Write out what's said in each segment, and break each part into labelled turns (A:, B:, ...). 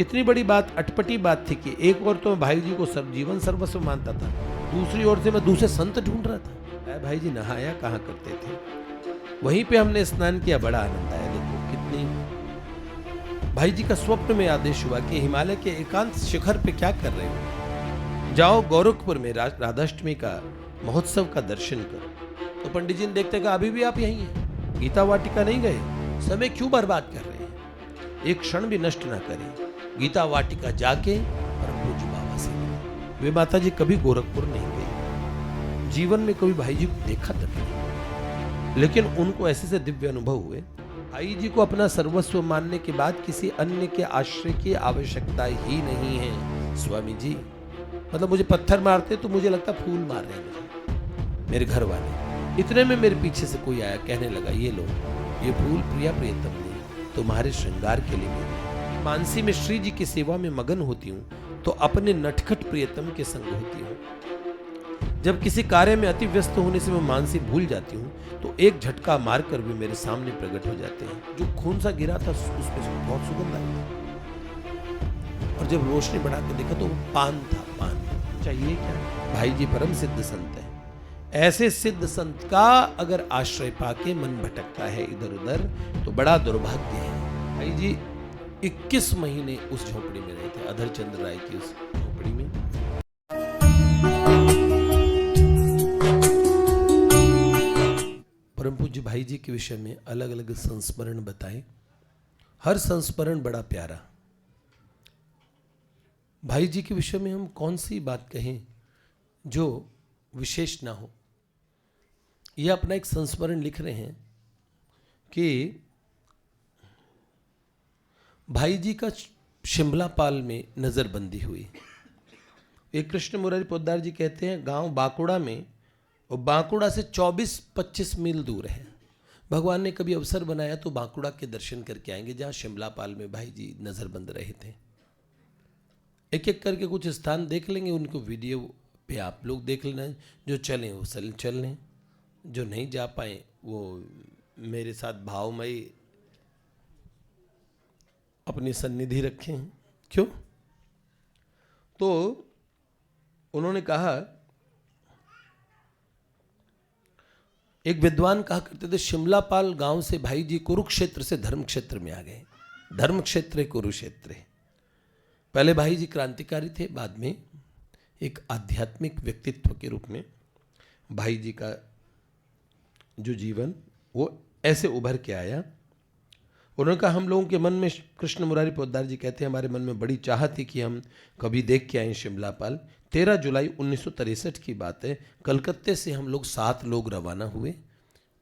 A: कितनी बड़ी बात, अटपटी बात थी कि एक ओर तो मैं भाई जी को जीवन सर्वस्व मानता था, दूसरी ओर से मैं दूसरे संत ढूंढ रहा था। भाई जी नहाया कहाँ करते थे, वहीं पे हमने स्नान किया, बड़ा आनंद आया। देखो कितनी, भाई जी का स्वप्न में आदेश हुआ कि हिमालय के एकांत शिखर पे क्या कर रहे हो, जाओ गोरखपुर में राधाष्टमी का महोत्सव का दर्शन करो। तो पंडित जी ने देखते कहा अभी भी आप यहीं हैं, गीता वाटिका नहीं गए, समय क्यों बर्बाद कर रहे हैं, एक क्षण भी नष्ट ना करें, गीता वाटिका जाके परम पूज्य बाबा से मिले। वे माता जी कभी गोरखपुर नहीं गए, जीवन में कभी भाई जी को देखा तक नहीं, लेकिन उनको ऐसे से दिव्य अनुभव हुए। भाई जी को अपना सर्वस्व मानने के बाद किसी अन्य के आश्रय की आवश्यकता ही नहीं है। स्वामी जी मतलब मुझे पत्थर मारते तो मुझे लगता फूल मार रहे हैं मेरे घर वाले। इतने में मेरे पीछे से कोई आया, कहने लगा ये लो, ये फूल प्रिया प्रियतम ने तुम्हारे श्रृंगार के लिए मिले। मानसी में श्री जी की सेवा में मगन होती हूँ तो अपने नटखट प्रियतम के संग होती हूँ। जब किसी कार्य में अति व्यस्त होने से मैं मानसी भूल जाती हूँ तो एक झटका मारकर भी मेरे सामने प्रकट हो जाते हैं। जो खून सा गिरा था उसमें से बहुत सुगंध आई थी, और जब रोशनी बढ़ा के देखा तो वो पान था। पान चाहिए क्या, भाई जी परम सिद्ध संत है। ऐसे सिद्ध संत का अगर आश्रय पाके मन भटकता है इधर उधर तो बड़ा दुर्भाग्य है। भाई जी 21 महीने उस झोपड़ी में रहे थे, अधरचंद्र राय की उस झोपड़ी में। परम पूज्य भाई जी के विषय में अलग अलग संस्मरण बताए, हर संस्मरण बड़ा प्यारा। भाई जी के विषय में हम कौन सी बात कहें जो विशेष ना हो। यह अपना एक संस्मरण लिख रहे हैं कि भाई जी का शिमलापाल में नज़रबंदी हुई। एक कृष्ण मुरारी पोद्दार जी कहते हैं गांव बांकुड़ा में, और बांकुड़ा से 24-25 मील दूर है। भगवान ने कभी अवसर बनाया तो बांकुड़ा के दर्शन करके आएंगे जहाँ शिमलापाल में भाई जी नज़रबंद रहे थे। एक एक करके कुछ स्थान देख लेंगे, उनको वीडियो पे आप लोग देख लेना, जो चलें वो चल लें, जो नहीं जा पाए वो मेरे साथ भावमयी अपनी सन्निधि रखें। क्यों? तो उन्होंने कहा, एक विद्वान कहा करते थे शिमलापाल गांव से भाई जी कुरुक्षेत्र से धर्म क्षेत्र में आ गए। धर्म क्षेत्र कुरुक्षेत्र। पहले भाई जी क्रांतिकारी थे, बाद में एक आध्यात्मिक व्यक्तित्व के रूप में भाई जी का जो जीवन वो ऐसे उभर के आया। उन्होंने कहा हम लोगों के मन में, कृष्ण मुरारी पोद्दार जी कहते हैं हमारे मन में बड़ी चाह थी कि हम कभी देख के आए शिमलापाल। 13 जुलाई 1963 की बात है, कलकत्ते से हम लोग 7 लोग रवाना हुए।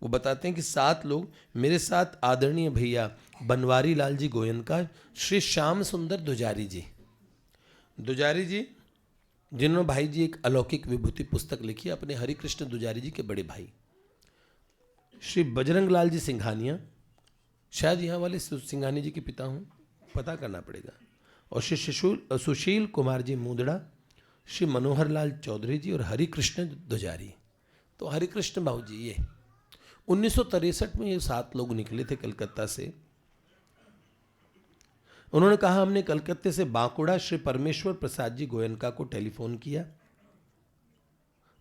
A: वो बताते हैं कि 7 लोग मेरे साथ आदरणीय भैया बनवारी लाल जी गोयनका, श्री श्याम सुंदर दुजारी जी, दुजारी जी जिन्होंने भाई जी एक अलौकिक विभूति पुस्तक लिखी, अपने हरिकृष्ण दुजारी जी के बड़े भाई, श्री बजरंग लाल जी सिंघानिया, शायद यहाँ वाले सिंघानी जी के पिता हूँ, पता करना पड़ेगा, और श्री सुशील कुमार जी मुंदड़ा, श्री मनोहर लाल चौधरी जी और हरिकृष्ण दुजारी। तो हरिकृष्ण बाबू जी ये 1963 में ये 7 लोग निकले थे कलकत्ता से। उन्होंने कहा हमने कलकत्ते से बांकुड़ा श्री परमेश्वर प्रसाद जी गोयनका को टेलीफोन किया।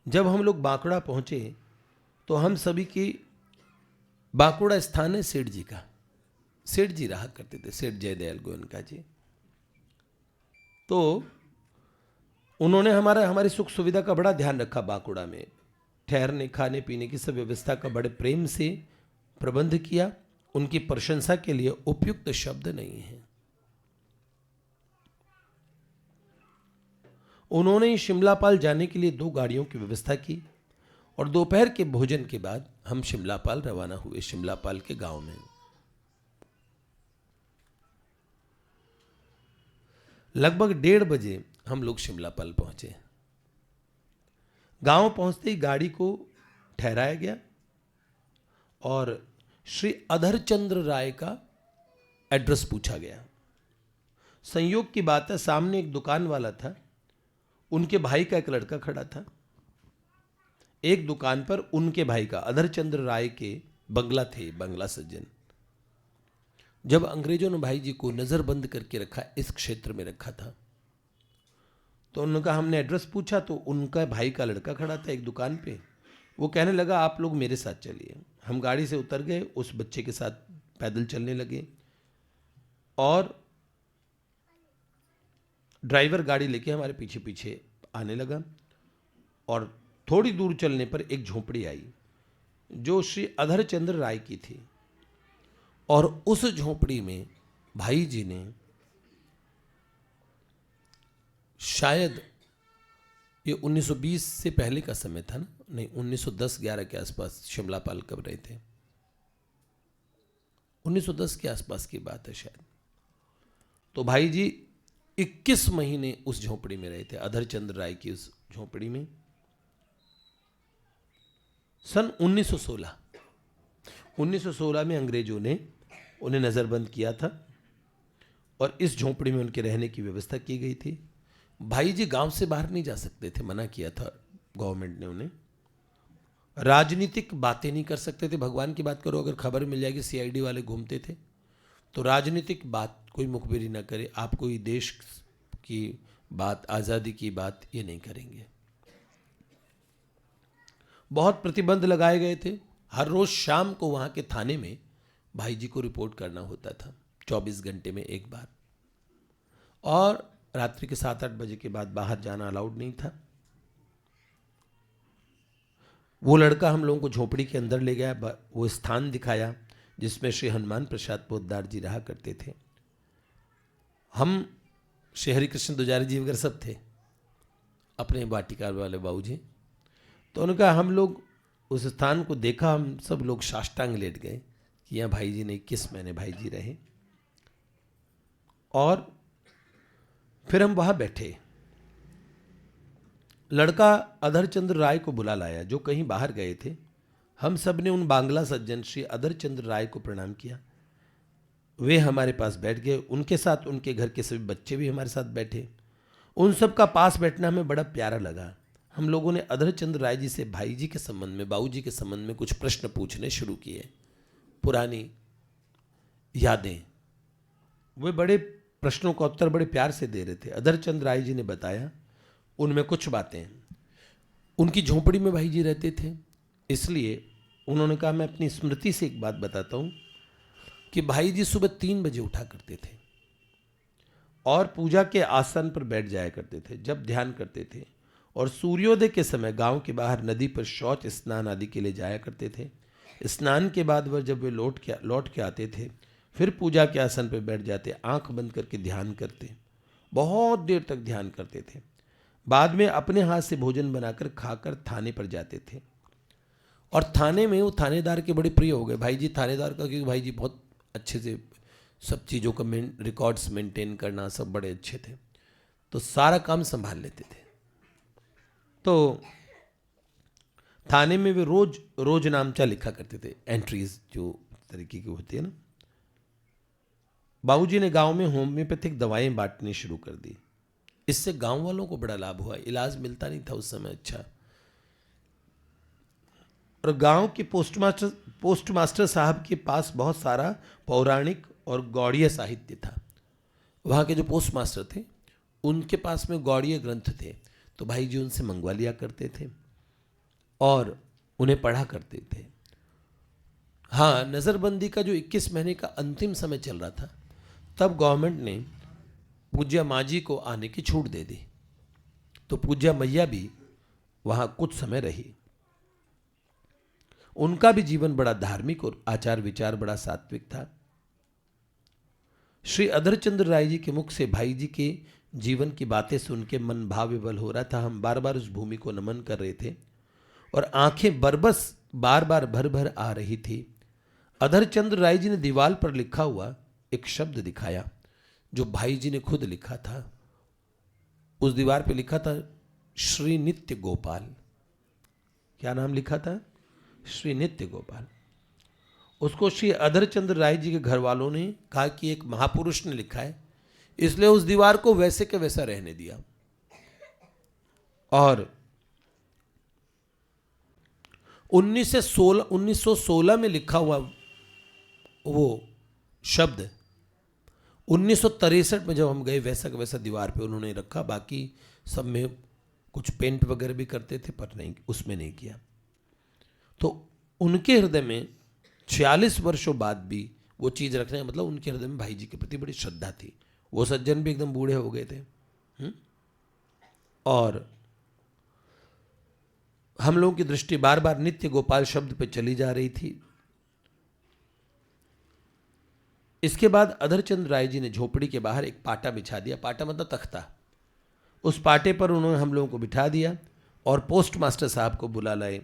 A: जब हम लोग बांकुड़ा पहुंचे तो हम सभी की, बांकुड़ा स्थान है सेठ जी का, सेठ जी रहा करते थे, सेठ जयदयाल गोयनका जी। तो उन्होंने हमारी सुख सुविधा का बड़ा ध्यान रखा। बांकुड़ा में ठहरने खाने पीने की सब व्यवस्था का बड़े प्रेम से प्रबंध किया। उनकी प्रशंसा के लिए उपयुक्त शब्द नहीं है। उन्होंने शिमलापाल जाने के लिए 2 गाड़ियों की व्यवस्था की, और दोपहर के भोजन के बाद हम शिमलापाल रवाना हुए। शिमलापाल के गांव में लगभग 1:30 बजे हम लोग शिमलापाल पहुंचे। गांव पहुंचते ही गाड़ी को ठहराया गया और श्री अधरचंद्र राय का एड्रेस पूछा गया। संयोग की बात है, सामने एक दुकान वाला था, उनके भाई का एक लड़का खड़ा था। एक दुकान पर उनके भाई का, अधरचंद्र राय के बंगला थे, बंगला सज्जन। जब अंग्रेजों ने भाई जी को नज़रबंद करके रखा, इस क्षेत्र में रखा था, तो उनका हमने एड्रेस पूछा तो उनका भाई का लड़का खड़ा था एक दुकान पे। वो कहने लगा आप लोग मेरे साथ चलिए। हम गाड़ी से उतर गए, उस बच्चे के साथ पैदल चलने लगे और ड्राइवर गाड़ी लेके हमारे पीछे पीछे आने लगा। और थोड़ी दूर चलने पर एक झोपड़ी आई जो श्री अधरचंद्र राय की थी, और उस झोपड़ी में भाई जी ने शायद ये 1920 से पहले का समय था ना, नहीं 1910-11 के आसपास शिमला पाल कब रहे थे, 1910 के आसपास की बात है शायद। तो भाई जी 21 महीने उस झोपड़ी में रहे थे, अधरचंद्र राय की उस झोपड़ी में। सन 1916 में अंग्रेजों ने उन्हें नज़रबंद किया था और इस झोपड़ी में उनके रहने की व्यवस्था की गई थी। भाई जी गांव से बाहर नहीं जा सकते थे, मना किया था गवर्नमेंट ने उन्हें। राजनीतिक बातें नहीं कर सकते थे। भगवान की बात करो, अगर खबर मिल जाएगी सीआईडी वाले घूमते थे, तो राजनीतिक बात कोई मुखबिरी ना करे, आप कोई देश की बात, आज़ादी की बात ये नहीं करेंगे। बहुत प्रतिबंध लगाए गए थे। हर रोज़ शाम को वहाँ के थाने में भाई जी को रिपोर्ट करना होता था, 24 घंटे में एक बार। और रात्रि के 7-8 बजे के बाद बाहर जाना अलाउड नहीं था। वो लड़का हम लोगों को झोपड़ी के अंदर ले गया, वो स्थान दिखाया जिसमें श्री हनुमान प्रसाद पोद्दार जी रहा करते थे। हम श्री हरिकृष्ण दुजारी जी वगैरह सब थे, अपने वाटिका वाले बाबू जी। तो उनका हम लोग उस स्थान को देखा, हम सब लोग साष्टांग लेट गए कि यहाँ भाई जी ने 21 महीने भाई जी रहे। और फिर हम वहाँ बैठे। लड़का अधरचंद्र राय को बुला लाया जो कहीं बाहर गए थे। हम सब ने उन बांग्ला सज्जन श्री अधरचंद्र राय को प्रणाम किया। वे हमारे पास बैठ गए, उनके साथ उनके घर के सभी बच्चे भी हमारे साथ बैठे। उन सब का पास बैठना हमें बड़ा प्यारा लगा। हम लोगों ने अधरचंद्र राय जी से भाई जी के संबंध में, बाबू जी के संबंध में कुछ प्रश्न पूछने शुरू किए, पुरानी यादें। वे बड़े प्रश्नों का उत्तर बड़े प्यार से दे रहे थे। अधरचंद्र राय जी ने बताया उनमें कुछ बातें, उनकी झोपड़ी में भाई जी रहते थे, इसलिए उन्होंने कहा मैं अपनी स्मृति से एक बात बताता हूँ कि भाई जी सुबह 3 बजे उठा करते थे और पूजा के आसन पर बैठ जाया करते थे, जब ध्यान करते थे। और सूर्योदय के समय गांव के बाहर नदी पर शौच स्नान आदि के लिए जाया करते थे। स्नान के बाद वह जब वे लौट के आते थे, फिर पूजा के आसन पर बैठ जाते, आंख बंद करके ध्यान करते, बहुत देर तक ध्यान करते थे। बाद में अपने हाथ से भोजन बनाकर खाकर थाने पर जाते थे। और थाने में वो थानेदार के बड़े प्रिय हो गए भाई जी, थानेदार का, क्योंकि भाई जी बहुत अच्छे से सब चीज़ों का रिकॉर्ड्स मेंटेन करना सब बड़े अच्छे थे, तो सारा काम संभाल लेते थे। तो थाने में वे रोज नामचा लिखा करते थे, एंट्रीज जो तरीके की होती है ना। बाबूजी ने गांव में होम्योपैथिक दवाएं बांटनी शुरू कर दी। इससे गांव वालों को बड़ा लाभ हुआ, इलाज मिलता नहीं था उस समय अच्छा। और गांव के पोस्टमास्टर साहब के पास बहुत सारा पौराणिक और गौड़ीय साहित्य था। वहाँ के जो पोस्ट मास्टर थे उनके पास में गौड़ीय ग्रंथ थे, तो भाई जी उनसे मंगवा लिया करते थे और उन्हें पढ़ा करते थे। हाँ, नज़रबंदी का जो 21 महीने का अंतिम समय चल रहा था, तब गवर्नमेंट ने पूज्या माँ जी को आने की छूट दे दी, तो पूज्या मैया भी वहाँ कुछ समय रही। उनका भी जीवन बड़ा धार्मिक और आचार विचार बड़ा सात्विक था। श्री अधरचंद्र राय जी के मुख से भाई जी के जीवन की बातें सुन के मन भाव विवल हो रहा था। हम बार बार उस भूमि को नमन कर रहे थे और आंखें बरबस बार बार भर भर आ रही थी। अधरचंद्र राय जी ने दीवार पर लिखा हुआ एक शब्द दिखाया जो भाई जी ने खुद लिखा था। उस दीवार पे लिखा था श्री नित्य गोपाल। क्या नाम लिखा था? श्री नित्य गोपाल। उसको श्री अधरचंद्र राय जी के घर वालों ने कहा कि एक महापुरुष ने लिखा है, इसलिए उस दीवार को वैसे के वैसा रहने दिया। और 1916 में लिखा हुआ वो शब्द 1963 में जब हम गए वैसा का वैसा दीवार पे उन्होंने रखा, बाकी सब में कुछ पेंट वगैरह भी करते थे पर नहीं, उसमें नहीं किया। तो उनके हृदय में 46 वर्षों बाद भी वो चीज़ रखने का मतलब उनके हृदय में भाई जी के प्रति बड़ी श्रद्धा थी। वो सज्जन भी एकदम बूढ़े हो गए थे। और हम लोगों की दृष्टि बार बार नित्य गोपाल शब्द पे चली जा रही थी। इसके बाद अधरचंद राय जी ने झोपड़ी के बाहर एक पाटा बिछा दिया। पाटा मतलब तख्ता। उस पाटे पर उन्होंने हम लोगों को बिठा दिया और पोस्ट मास्टर साहब को बुला लाए।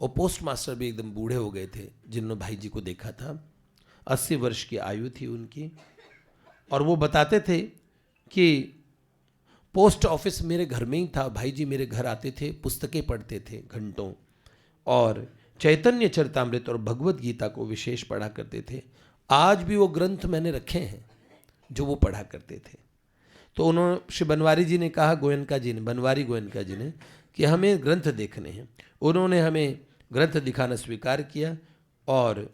A: और पोस्ट मास्टर भी एकदम बूढ़े हो गए थे जिन्होंने भाई जी को देखा था। 80 वर्ष की आयु थी उनकी। और वो बताते थे कि पोस्ट ऑफिस मेरे घर में ही था, भाई जी मेरे घर आते थे, पुस्तकें पढ़ते थे घंटों, और चैतन्य चरितामृत और भगवत गीता को विशेष पढ़ा करते थे। आज भी वो ग्रंथ मैंने रखे हैं जो वो पढ़ा करते थे। तो उन्होंने, श्री बनवारी जी ने कहा, गोयनका जी ने, बनवारी गोयनका जी ने, कि हमें ग्रंथ देखने हैं। उन्होंने हमें ग्रंथ दिखाना स्वीकार किया। और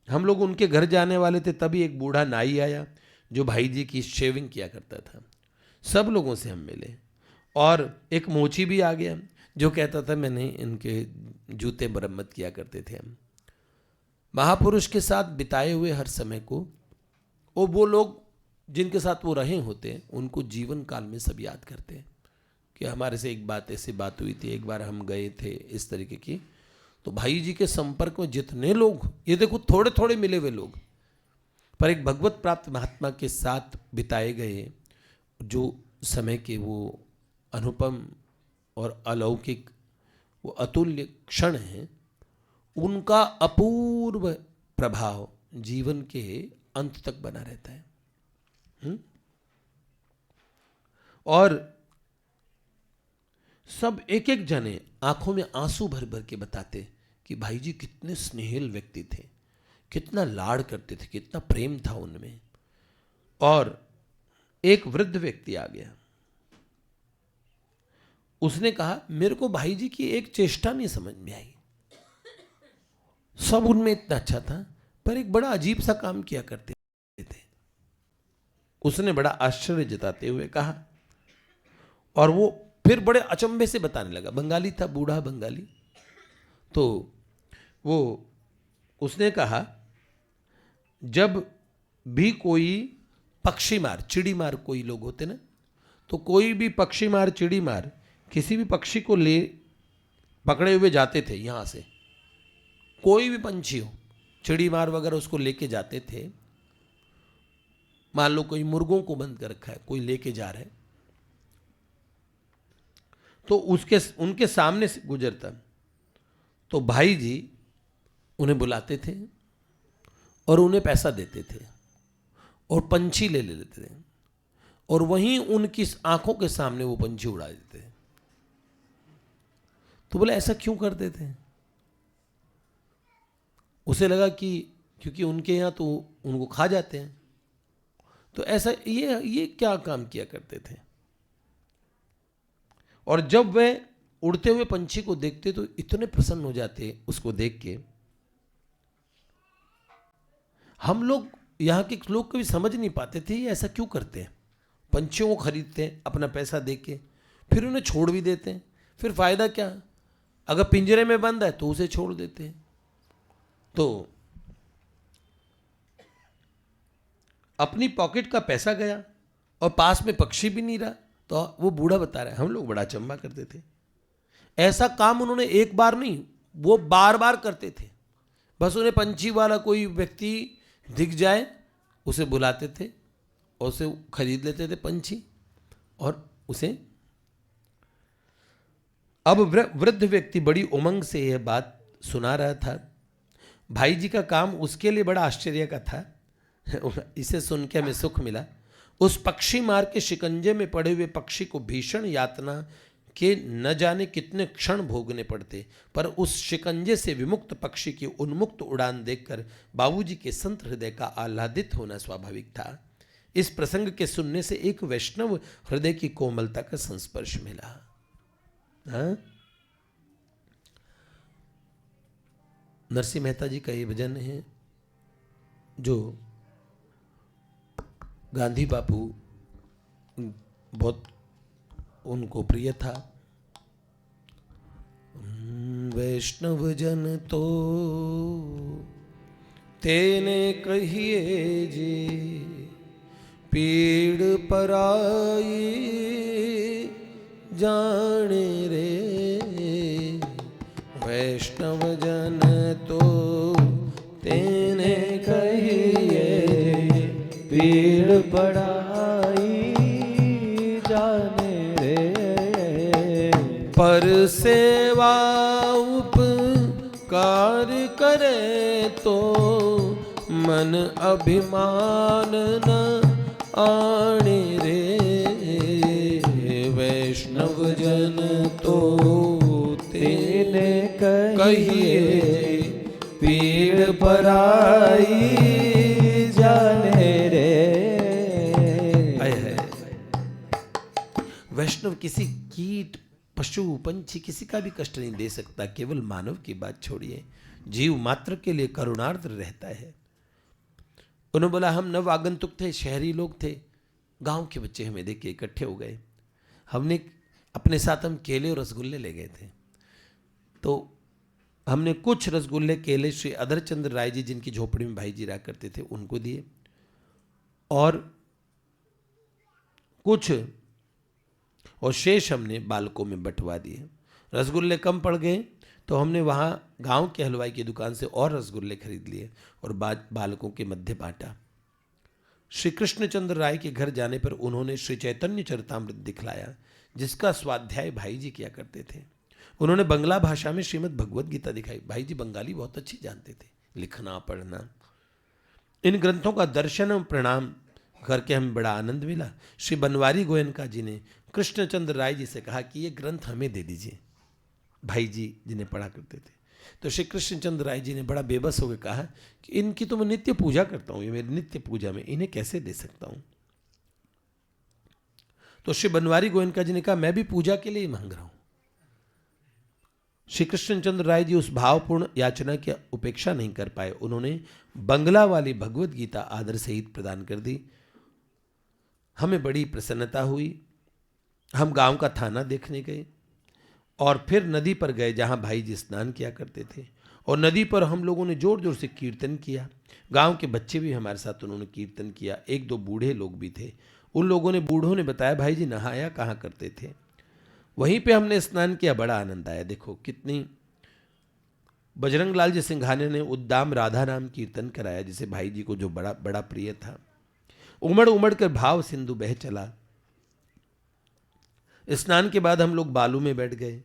A: हम लोग उनके घर जाने वाले थे, तभी एक बूढ़ा नाई आया जो भाई जी की शेविंग किया करता था। सब लोगों से हम मिले। और एक मोची भी आ गया जो कहता था मैंने इनके जूते मरम्मत किया करते थे हम। महापुरुष के साथ बिताए हुए हर समय को, और वो लोग जिनके साथ वो रहे होते उनको जीवन काल में सब याद करते हैं कि हमारे से एक बात ऐसी बात हुई थी, एक बार हम गए थे इस तरीके की। तो भाई जी के संपर्क में जितने लोग, ये देखो थोड़े थोड़े मिले हुए लोग, पर एक भगवत प्राप्त महात्मा के साथ बिताए गए जो समय के वो अनुपम और अलौकिक, वो अतुल्य क्षण हैं, उनका अपूर्व प्रभाव जीवन के अंत तक बना रहता है। और सब एक एक जने आंखों में आंसू भर भर के बताते कि भाई जी कितने स्नेहिल व्यक्ति थे, कितना लाड़ करते थे, कितना प्रेम था उनमें। और एक वृद्ध व्यक्ति आ गया, उसने कहा मेरे को भाई जी की एक चेष्टा नहीं समझ में आई। सब उनमें इतना अच्छा था पर एक बड़ा अजीब सा काम किया करते थे। उसने बड़ा आश्चर्य जताते हुए कहा, और वो फिर बड़े अचंभे से बताने लगा। बंगाली था, बूढ़ा बंगाली। तो वो उसने कहा जब भी कोई पक्षी मार, चिड़ी मार कोई लोग होते ना, तो कोई भी पक्षी मार, चिड़ी मार किसी भी पक्षी को ले पकड़े हुए जाते थे यहाँ से, कोई भी पंछी हो, चिड़ी मार वगैरह उसको लेके जाते थे। मान लो कोई मुर्गों को बंद कर रखा है, कोई लेके जा रहा है, तो उसके उनके सामने से गुजरता तो भाई जी उन्हें बुलाते थे और उन्हें पैसा देते थे और पंछी ले लेते थे और वहीं उनकी आंखों के सामने वो पंछी उड़ा देते थे। तो बोले ऐसा क्यों करते थे? उसे लगा कि क्योंकि उनके यहाँ तो उनको खा जाते हैं, तो ऐसा ये क्या काम किया करते थे। और जब वे उड़ते हुए पंछी को देखते तो इतने प्रसन्न हो जाते उसको देख के। हम लोग यहाँ के लोग कभी समझ नहीं पाते थे ये ऐसा क्यों करते हैं। पंछियों को खरीदते हैं अपना पैसा दे के, फिर उन्हें छोड़ भी देते हैं, फिर फायदा क्या? अगर पिंजरे में बंद है तो उसे छोड़ देते हैं। तो अपनी पॉकेट का पैसा गया और पास में पक्षी भी नहीं रहा। तो वो बूढ़ा बता रहा है हम लोग बड़ा अचंभा करते थे। ऐसा काम उन्होंने एक बार नहीं, वो बार बार करते थे। बस उन्हें पंछी वाला कोई व्यक्ति दिख जाए उसे बुलाते थे और उसे खरीद लेते थे पंछी और उसे। अब वृद्ध व्यक्ति बड़ी उमंग से यह बात सुना रहा था। भाई जी का काम उसके लिए बड़ा आश्चर्य का था। इसे सुन के हमें सुख मिला। उस पक्षी मार के शिकंजे में पड़े हुए पक्षी को भीषण यातना के न जाने कितने क्षण भोगने पड़ते, पर उस शिकंजे से विमुक्त पक्षी की उन्मुक्त उड़ान देखकर बाबूजी के संत हृदय का आह्लादित होना स्वाभाविक था। इस प्रसंग के सुनने से एक वैष्णव हृदय की कोमलता का संस्पर्श मिला। हाँ? नरसिंह मेहता जी का ये भजन है जो गांधी बापू बहुत उनको प्रिय था। वैष्णव जन तो तेने कहिए जी, पीड़ पराई जाने रे। वैष्णव जन तो तेने कहिए,
B: पीड़ पराई जाने रे।
A: पर सेवा उपकार करे तो मन अभिमान न आने रे। वैष्णव जन तो तेने कहिए,
B: पीड़ पराई जाने रे।
A: वैष्णव किसी कीट पशु पंछी किसी का भी कष्ट नहीं दे सकता। केवल मानव की बात छोड़िए, जीव मात्र के लिए करुणार्द्र रहता है। उन्होंने बोला हम नव आगंतुक थे, शहरी लोग थे, गांव के बच्चे हमें देख के इकट्ठे हो गए। हमने अपने साथ हम केले और रसगुल्ले ले गए थे, तो हमने कुछ रसगुल्ले केले श्री अधरचंद्र राय जी जिनकी झोपड़ी में भाई जी रहा करते थे उनको दिए, और कुछ और शेष हमने बालकों में बंटवा दिए। रसगुल्ले कम पड़ गए तो हमने वहाँ गांव के हलवाई की दुकान से और रसगुल्ले खरीद लिए और बालकों के मध्य बांटा। श्री कृष्णचंद्र राय के घर जाने पर उन्होंने श्री चैतन्य चरितामृत दिखलाया, जिसका स्वाध्याय भाई जी किया करते थे। उन्होंने बंगला भाषा में श्रीमद् भगवद गीता दिखाई। भाई जी बंगाली बहुत अच्छी जानते थे, लिखना पढ़ना। इन ग्रंथों का दर्शन और प्रणाम करके हमें बड़ा आनंद मिला। श्री बनवारी गोयनका जी ने कृष्णचंद्र राय जी से कहा कि ये ग्रंथ हमें दे दीजिए, भाई जी जिन्हें पढ़ा करते थे। तो श्री कृष्णचंद्र राय जी ने बड़ा बेबस होकर कहा कि इनकी तो मैं नित्य पूजा करता हूँ, ये मेरी नित्य पूजा में, इन्हें कैसे दे सकता हूँ। तो श्री बनवारी गोयनका जी ने कहा मैं भी पूजा के लिए ही मांग रहा हूँ। श्री कृष्णचंद्र राय जी उस भावपूर्ण याचना की उपेक्षा नहीं कर पाए। उन्होंने बंगला वाली भगवद गीता आदर सहित प्रदान कर दी। हमें बड़ी प्रसन्नता हुई। हम गांव का थाना देखने गए और फिर नदी पर गए जहां भाई जी स्नान किया करते थे, और नदी पर हम लोगों ने जोर जोर से कीर्तन किया। गांव के बच्चे भी हमारे साथ उन्होंने कीर्तन किया। एक दो बूढ़े लोग भी थे। उन बूढ़ों ने बताया भाई जी नहाया कहाँ करते थे। वहीं पे हमने स्नान किया, बड़ा आनंद आया। देखो कितनी बजरंग लाल जी सिंघानिया ने उद्दाम राधा नाम कीर्तन कराया, जिसे भाई जी को जो बड़ा बड़ा प्रिय था। उमड़ उमड़ कर भाव सिंधु बह चला। स्नान के बाद हम लोग बालू में बैठ गए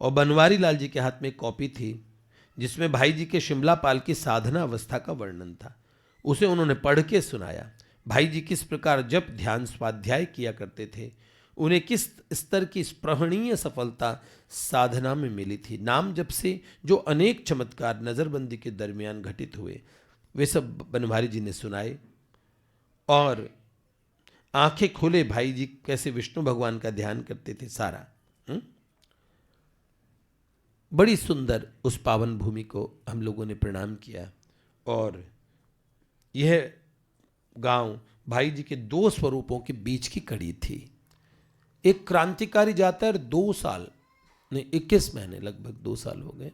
A: और बनवारी लाल जी के हाथ में एक कॉपी थी जिसमें भाई जी के शिमला पाल की साधना अवस्था का वर्णन था। उसे उन्होंने पढ़ के सुनाया। भाई जी किस प्रकार जप ध्यान स्वाध्याय किया करते थे, उन्हें किस स्तर की स्पृहणीय सफलता साधना में मिली थी। नाम जप से जो अनेक चमत्कार नज़रबंदी के दरमियान घटित हुए, वे सब बनवारी जी ने सुनाए। और आंखें खोले भाई जी कैसे विष्णु भगवान का ध्यान करते थे सारा। बड़ी सुंदर उस पावन भूमि को हम लोगों ने प्रणाम किया। और यह गांव भाई जी के दो स्वरूपों के बीच की कड़ी थी। एक क्रांतिकारी जाता है, 2 साल नहीं 21 महीने, लगभग 2 साल हो गए,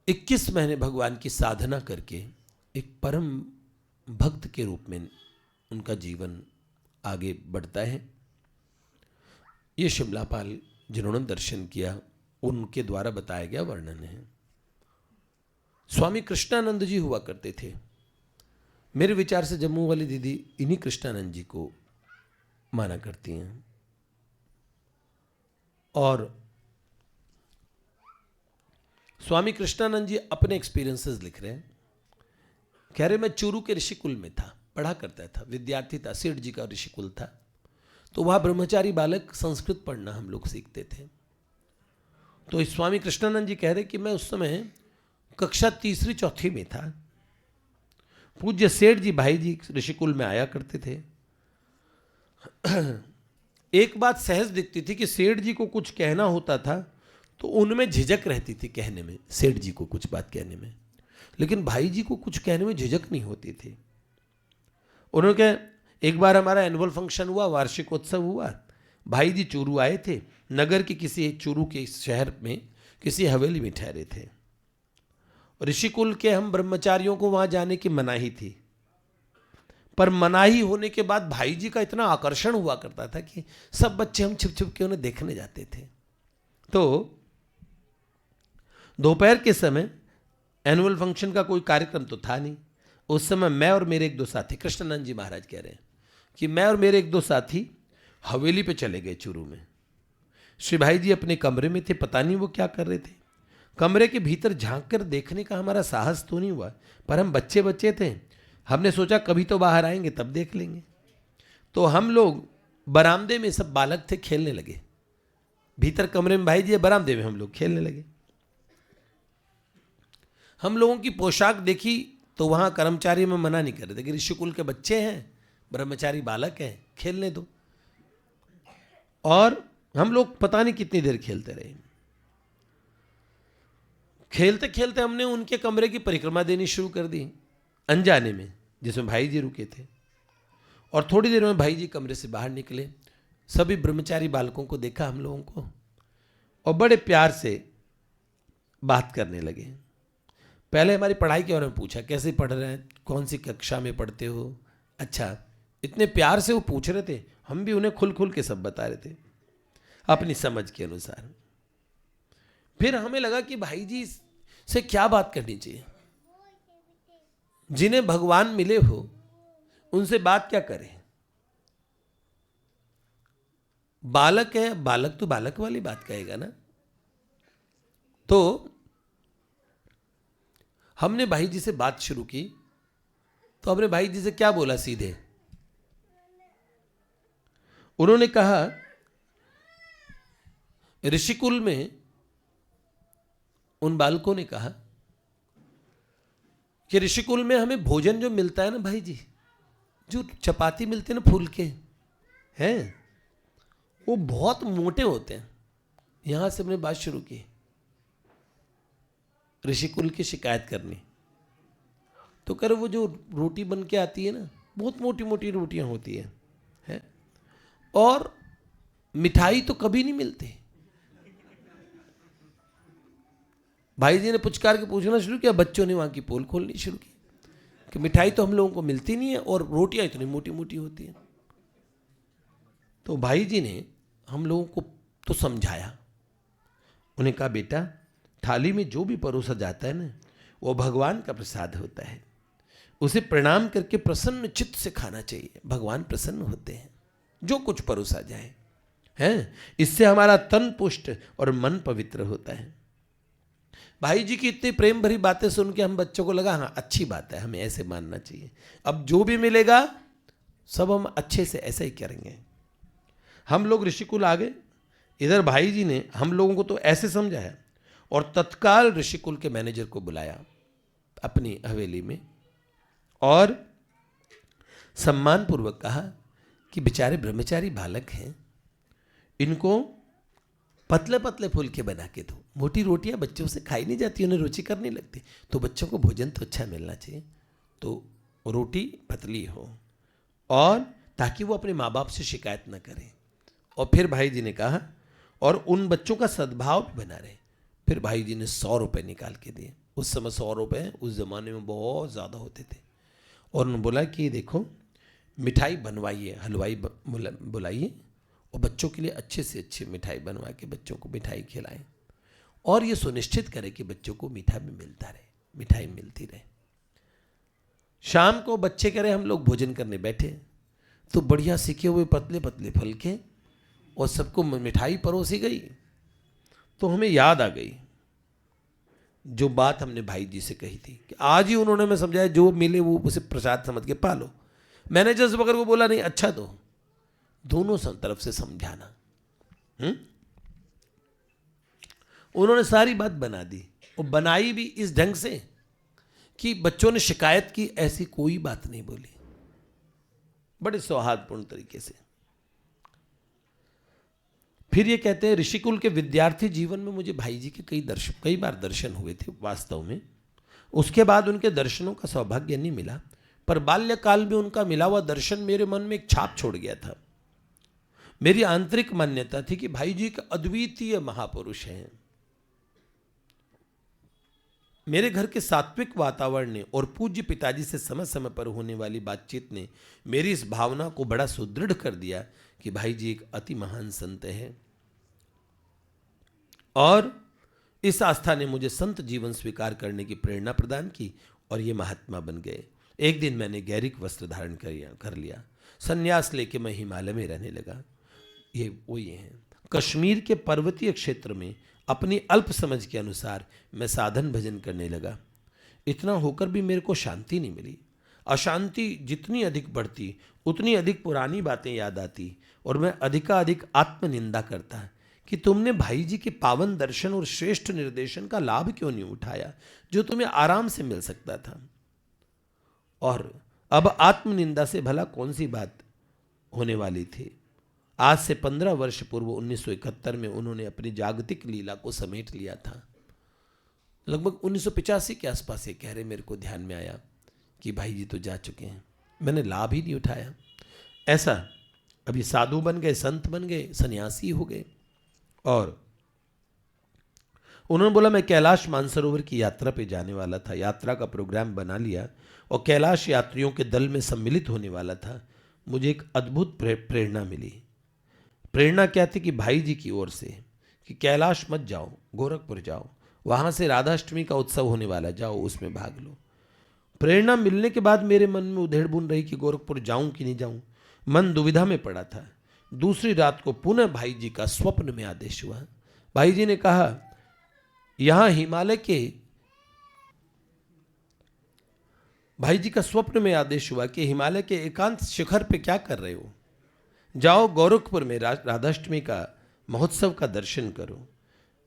A: 21 महीने भगवान की साधना करके एक परम भक्त के रूप में उनका जीवन आगे बढ़ता है। ये शिमलापाल जिन्होंने दर्शन किया उनके द्वारा बताया गया वर्णन है। स्वामी कृष्णानंद जी हुआ करते थे। मेरे विचार से जम्मू वाली दीदी इन्हीं कृष्णानंद जी को माना करती हैं। और स्वामी कृष्णानंद जी अपने एक्सपीरियंसेस लिख रहे हैं। कह रहे मैं चूरू के ऋषिकुल में था, पढ़ा करता था, विद्यार्थी था, सेठ जी का ऋषिकुल था। तो वहाँ ब्रह्मचारी बालक संस्कृत पढ़ना हम लोग सीखते थे। तो स्वामी कृष्णानंद जी कह रहे कि मैं उस समय कक्षा 3री 4थी में था। पूज्य सेठ जी भाई जी ऋषिकुल में आया करते थे। एक बात सहज दिखती थी कि सेठ जी को कुछ कहना होता था तो उनमें झिझक रहती थी कहने में, सेठ जी को कुछ बात कहने में, लेकिन भाई जी को कुछ कहने में झिझक नहीं होती थी। उन्होंने कहा एक बार हमारा एनुअल फंक्शन हुआ, वार्षिक उत्सव हुआ, भाई जी चूरू आए थे, नगर के किसी चूरू के शहर में किसी हवेली में ठहरे थे। ऋषिकुल के हम ब्रह्मचारियों को वहां जाने की मनाही थी, पर मनाही होने के बाद भाई जी का इतना आकर्षण हुआ करता था कि सब बच्चे हम छिप छिप के उन्हें देखने जाते थे। तो दोपहर के समय एनुअल फंक्शन का कोई कार्यक्रम तो था नहीं। उस समय मैं और मेरे एक दो साथी, कृष्णानंद जी महाराज कह रहे हैं कि मैं और मेरे एक दो साथी हवेली पे चले गए चूरू में। श्री भाई जी अपने कमरे में थे, पता नहीं वो क्या कर रहे थे। कमरे के भीतर झांक कर देखने का हमारा साहस तो नहीं हुआ, पर हम बच्चे बच्चे थे, हमने सोचा कभी तो बाहर आएंगे तब देख लेंगे। तो हम लोग बरामदे में, सब बालक थे, खेलने लगे। भीतर कमरे में भाई जी, बरामदे में हम लोग खेलने लगे। हम लोगों की पोशाक देखी तो वहां कर्मचारी में मना नहीं कर रहे थे कि ऋषिकुल के बच्चे हैं, ब्रह्मचारी बालक हैं, खेलने दो। और हम लोग पता नहीं कितनी देर खेलते रहे। खेलते खेलते हमने उनके कमरे की परिक्रमा देनी शुरू कर दी अनजाने में, जिसमें भाई जी रुके थे। और थोड़ी देर में भाई जी कमरे से बाहर निकले, सभी ब्रह्मचारी बालकों को देखा हम लोगों को, और बड़े प्यार से बात करने लगे। पहले हमारी पढ़ाई के बारे में पूछा, कैसे पढ़ रहे हैं, कौन सी कक्षा में पढ़ते हो। अच्छा, इतने प्यार से वो पूछ रहे थे, हम भी उन्हें खुल खुल के सब बता रहे थे अपनी समझ के अनुसार। फिर हमें लगा कि भाई जी से क्या बात करनी चाहिए, जिन्हें भगवान मिले हो उनसे बात क्या करें। बालक है, बालक तो बालक वाली बात कहेगा ना। तो हमने भाई जी से बात शुरू की। तो हमने भाई जी से क्या बोला सीधे, उन्होंने कहा ऋषिकुल में उन बालकों ने कहा कि ऋषिकुल में हमें भोजन जो मिलता है ना भाई जी, जो चपाती मिलते हैं ना फूल के हैं, वो बहुत मोटे होते हैं। यहां से हमने बात शुरू की ऋषिकुल की शिकायत करनी। तो कर वो जो रोटी बन के आती है ना, बहुत मोटी मोटी रोटियां होती है? और मिठाई तो कभी नहीं मिलती। भाई जी ने पुचकार के पूछना शुरू किया, बच्चों ने वहां की पोल खोलनी शुरू की कि मिठाई तो हम लोगों को मिलती नहीं है और रोटियां इतनी मोटी मोटी होती हैं। तो भाई जी ने हम लोगों को तो समझाया, उन्हें कहा बेटा, थाली में जो भी परोसा जाता है ना, वो भगवान का प्रसाद होता है, उसे प्रणाम करके प्रसन्न चित्त से खाना चाहिए। भगवान प्रसन्न होते हैं जो कुछ परोसा जाए, हैं? इससे हमारा तन पुष्ट और मन पवित्र होता है। भाई जी की इतनी प्रेम भरी बातें सुन के हम बच्चों को लगा, हाँ अच्छी बात है, हमें ऐसे मानना चाहिए। अब जो भी मिलेगा सब हम अच्छे से ऐसे ही करेंगे। हम लोग ऋषिकुल आ गए। इधर भाई जी ने हम लोगों को तो ऐसे समझाया और तत्काल ऋषिकुल के मैनेजर को बुलाया अपनी हवेली में और सम्मानपूर्वक कहा कि बेचारे ब्रह्मचारी बालक हैं, इनको पतले पतले फुलके बना के दो। मोटी रोटियां बच्चों से खाई नहीं जाती, उन्हें रुचिकर नहीं लगती, तो बच्चों को भोजन तो अच्छा मिलना चाहिए, तो रोटी पतली हो, और ताकि वो अपने माँ बाप से शिकायत न करें। और फिर भाई जी ने कहा और उन बच्चों का सद्भाव भी बना रहे। फिर भाई जी ने 100 रुपये निकाल के दिए। उस समय 100 रुपये उस ज़माने में बहुत ज़्यादा होते थे। और उन्होंने बोला कि देखो, मिठाई बनवाइए, हलवाई बुलाइए और बच्चों के लिए अच्छे से अच्छी मिठाई बनवा के बच्चों को मिठाई खिलाएं, और ये सुनिश्चित करें कि बच्चों को मीठा भी मिलता रहे, मिठाई मिलती रहे। शाम को बच्चे कह रहे हम लोग भोजन करने बैठे, तो बढ़िया सिके हुए पतले पतले फलके और सबको मिठाई परोसी गई। तो हमें याद आ गई जो बात हमने भाई जी से कही थी कि आज ही उन्होंने हमें समझाया, जो मिले वो उसे प्रसाद समझ के पालो। मैनेजर से मगर वो बोला नहीं, अच्छा दो, दोनों तरफ से समझाना। उन्होंने सारी बात बना दी, और बनाई भी इस ढंग से कि बच्चों ने शिकायत की ऐसी कोई बात नहीं बोली, बड़े सौहार्दपूर्ण तरीके से। फिर ये कहते हैं ऋषिकुल के विद्यार्थी जीवन में मुझे भाई जी के कई बार दर्शन हुए थे वास्तव में। उसके बाद उनके दर्शनों का सौभाग्य नहीं मिला, पर बाल्यकाल में उनका मिला हुआ दर्शन मेरे मन में एक छाप छोड़ गया था। मेरी आंतरिक मान्यता थी कि भाई जी एक अद्वितीय महापुरुष हैं। मेरे घर के सात्विक वातावरण ने और पूज्य पिताजी से समय समय पर होने वाली बातचीत ने मेरी इस भावना को बड़ा सुदृढ़ कर दिया कि भाई जी एक अति महान संत हैं। और इस आस्था ने मुझे संत जीवन स्वीकार करने की प्रेरणा प्रदान की और ये महात्मा बन गए। एक दिन मैंने गैरिक वस्त्र धारण कर लिया, संन्यास लेके मैं हिमालय में रहने लगा। ये हैं कश्मीर के पर्वतीय क्षेत्र में अपनी अल्प समझ के अनुसार मैं साधन भजन करने लगा। इतना होकर भी मेरे को शांति नहीं मिली। अशांति जितनी अधिक बढ़ती उतनी अधिक पुरानी बातें याद आती और मैं अधिकाधिक आत्मनिंदा करता कि तुमने भाई जी के पावन दर्शन और श्रेष्ठ निर्देशन का लाभ क्यों नहीं उठाया जो तुम्हें आराम से मिल सकता था। और अब आत्मनिंदा से भला कौन सी बात होने वाली थी। आज से 15 वर्ष पूर्व 1971 में उन्होंने अपनी जागतिक लीला को समेट लिया था। लगभग 1985 के आसपास ये कह रहे मेरे को ध्यान में आया कि भाई जी तो जा चुके हैं, मैंने लाभ ही नहीं उठाया। ऐसा अभी साधु बन गए, संत बन गए, सन्यासी हो गए। और उन्होंने बोला मैं कैलाश मानसरोवर की यात्रा पे जाने वाला था, यात्रा का प्रोग्राम बना लिया और कैलाश यात्रियों के दल में सम्मिलित होने वाला था। मुझे एक अद्भुत प्रेरणा मिली। प्रेरणा क्या थी कि भाई जी की ओर से कि कैलाश मत जाओ, गोरखपुर जाओ, वहां से राधाष्टमी का उत्सव होने वाला, जाओ उसमें भाग लो। प्रेरणा मिलने के बाद मेरे मन में उधेड़ बुन रही कि गोरखपुर जाऊं कि नहीं जाऊं। मन दुविधा में पड़ा था। दूसरी रात को पुनः भाई जी का स्वप्न में आदेश हुआ। भाई जी ने कहा यहां हिमालय के भाई जी का स्वप्न में आदेश हुआ कि हिमालय के एकांत शिखर पे क्या कर रहे हो, जाओ गोरखपुर में राधाष्टमी का महोत्सव का दर्शन करो।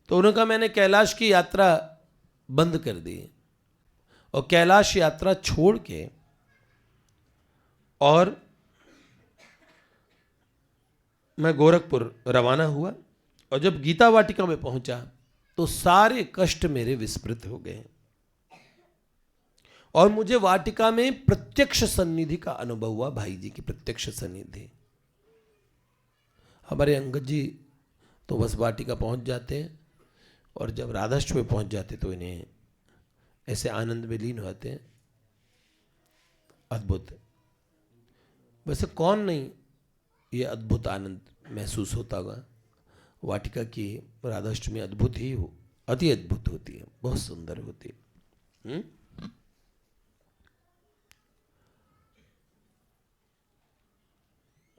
A: तो उन्होंने कहा मैंने कैलाश की यात्रा बंद कर दी और कैलाश यात्रा छोड़ के और मैं गोरखपुर रवाना हुआ। और जब गीता वाटिका में पहुंचा तो सारे कष्ट मेरे विस्मृत हो गए और मुझे वाटिका में प्रत्यक्ष सन्निधि का अनुभव हुआ। भाई जी की प्रत्यक्ष सन्निधि। हमारे अंगद जी तो बस वाटिका पहुंच जाते हैं और जब राधाष्टमी में पहुंच जाते तो इन्हें ऐसे आनंद में लीन होते हैं। अद्भुत। वैसे कौन नहीं ये अद्भुत आनंद महसूस होता होगा। वाटिका की राधाष्टमी अद्भुत ही हो, अति अद्भुत होती है, बहुत सुंदर होती है।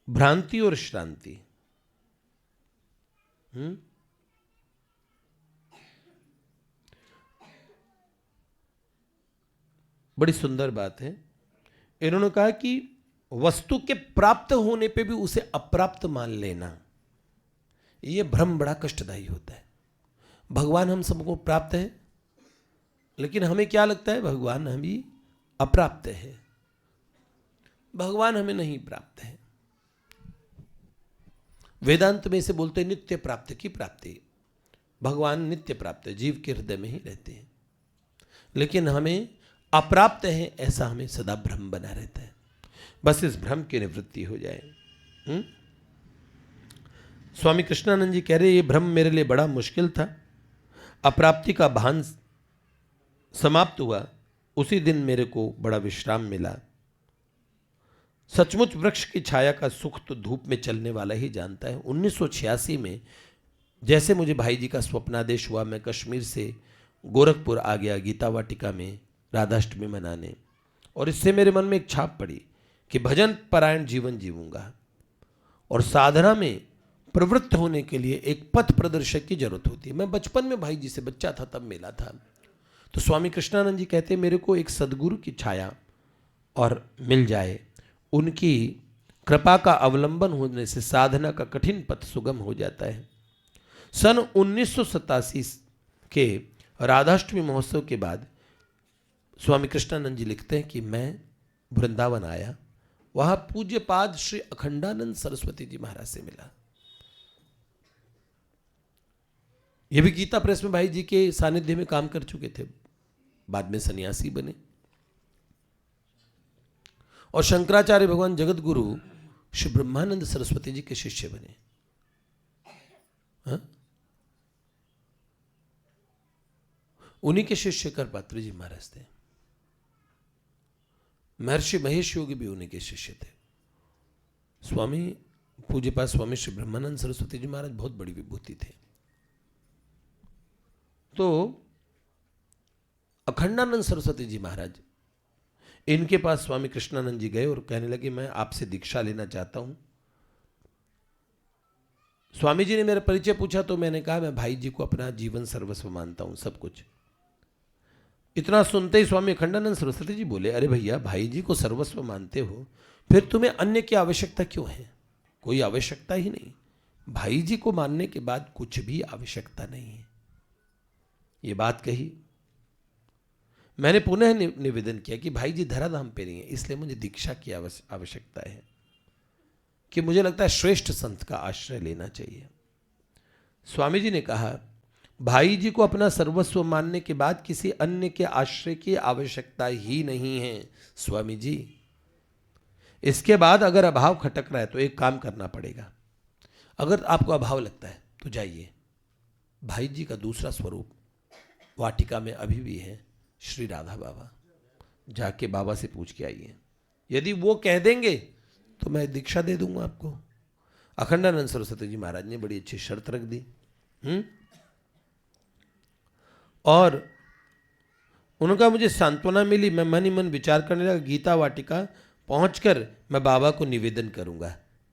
A: भ्रांति और श्रांति। बड़ी सुंदर बात है। इन्होंने कहा कि वस्तु के प्राप्त होने पे भी उसे अप्राप्त मान लेना, यह भ्रम बड़ा कष्टदायी होता है। भगवान हम सबको प्राप्त है, लेकिन हमें क्या लगता है भगवान हमें अप्राप्त है। भगवान हमें नहीं प्राप्त है। वेदांत में इसे बोलते हैं नित्य प्राप्त की प्राप्ति। भगवान नित्य प्राप्त है, जीव के हृदय में ही रहते हैं, लेकिन हमें अप्राप्त है ऐसा हमें सदा भ्रम बना रहता है। बस इस भ्रम की निवृत्ति हो जाए। स्वामी कृष्णानंद जी कह रहे ये भ्रम मेरे लिए बड़ा मुश्किल था। अप्राप्ति का भान समाप्त हुआ, उसी दिन मेरे को बड़ा विश्राम मिला। सचमुच वृक्ष की छाया का सुख तो धूप में चलने वाला ही जानता है। 1986 में जैसे मुझे भाई जी का स्वप्नादेश हुआ, मैं कश्मीर से गोरखपुर आ गया गीता वाटिका में राधाष्टमी मनाने। और इससे मेरे मन में एक छाप पड़ी कि भजन परायण जीवन जीऊंगा और साधना में प्रवृत्त होने के लिए एक पथ प्रदर्शक की जरूरत होती है। मैं बचपन में भाई जी से बच्चा था तब मिला था। तो स्वामी कृष्णानंद जी कहते मेरे को एक सदगुरु की छाया और मिल जाए, उनकी कृपा का अवलंबन होने से साधना का कठिन पथ सुगम हो जाता है। सन 1987 के राधाष्टमी महोत्सव के बाद स्वामी कृष्णानंद जी लिखते हैं कि मैं वृंदावन आया, वहां पूज्यपाद श्री अखंडानंद सरस्वती जी महाराज से मिला। ये भी गीता प्रेस में भाई जी के सानिध्य में काम कर चुके थे, बाद में सन्यासी बने। और शंकराचार्य भगवान जगत गुरु श्री ब्रह्मानंद सरस्वती जी के शिष्य बने। हाँ? उन्हीं के शिष्य करपात्री जी महाराज थे। महर्षि महेश योगी भी उन्हीं के शिष्य थे। स्वामी पूज्य पास स्वामी श्री ब्रह्मानंद सरस्वती जी महाराज बहुत बड़ी विभूति थे। तो अखंडानंद सरस्वती जी महाराज, इनके पास स्वामी कृष्णानंद जी गए और कहने लगे मैं आपसे दीक्षा लेना चाहता हूं। स्वामी जी ने मेरा परिचय पूछा तो मैंने कहा मैं भाई जी को अपना जीवन सर्वस्व मानता हूं, सब कुछ। इतना सुनते ही स्वामी अखंडानंद सरस्वती जी बोले, अरे भैया, भाई जी को सर्वस्व मानते हो, फिर तुम्हें अन्य की आवश्यकता क्यों है? कोई आवश्यकता ही नहीं। भाई जी को मानने के बाद कुछ भी आवश्यकता नहीं है। ये बात कही। मैंने पुनः निवेदन किया कि भाई जी धराधाम पे नहीं है, इसलिए मुझे दीक्षा की आवश्यकता है, कि मुझे लगता है श्रेष्ठ संत का आश्रय लेना चाहिए। स्वामी जी ने कहा, भाई जी को अपना सर्वस्व मानने के बाद किसी अन्य के आश्रय की आवश्यकता ही नहीं है स्वामी जी। इसके बाद अगर अभाव खटक रहा है तो एक काम करना पड़ेगा। अगर आपको अभाव लगता है तो जाइए, भाई जी का दूसरा स्वरूप वाटिका में अभी भी है, श्री राधा बाबा, जाके बाबा से पूछ के आइए। यदि वो कह देंगे तो मैं दीक्षा दे दूंगा आपको। अखंडानंद सरस्वती जी महाराज ने बड़ी अच्छी शर्त रख दी। और उनका मुझे सांत्वना मिली। मैं मन ही मन विचार करने लगा, गीता वाटिका पहुंचकर मैं बाबा को निवेदन करूंगा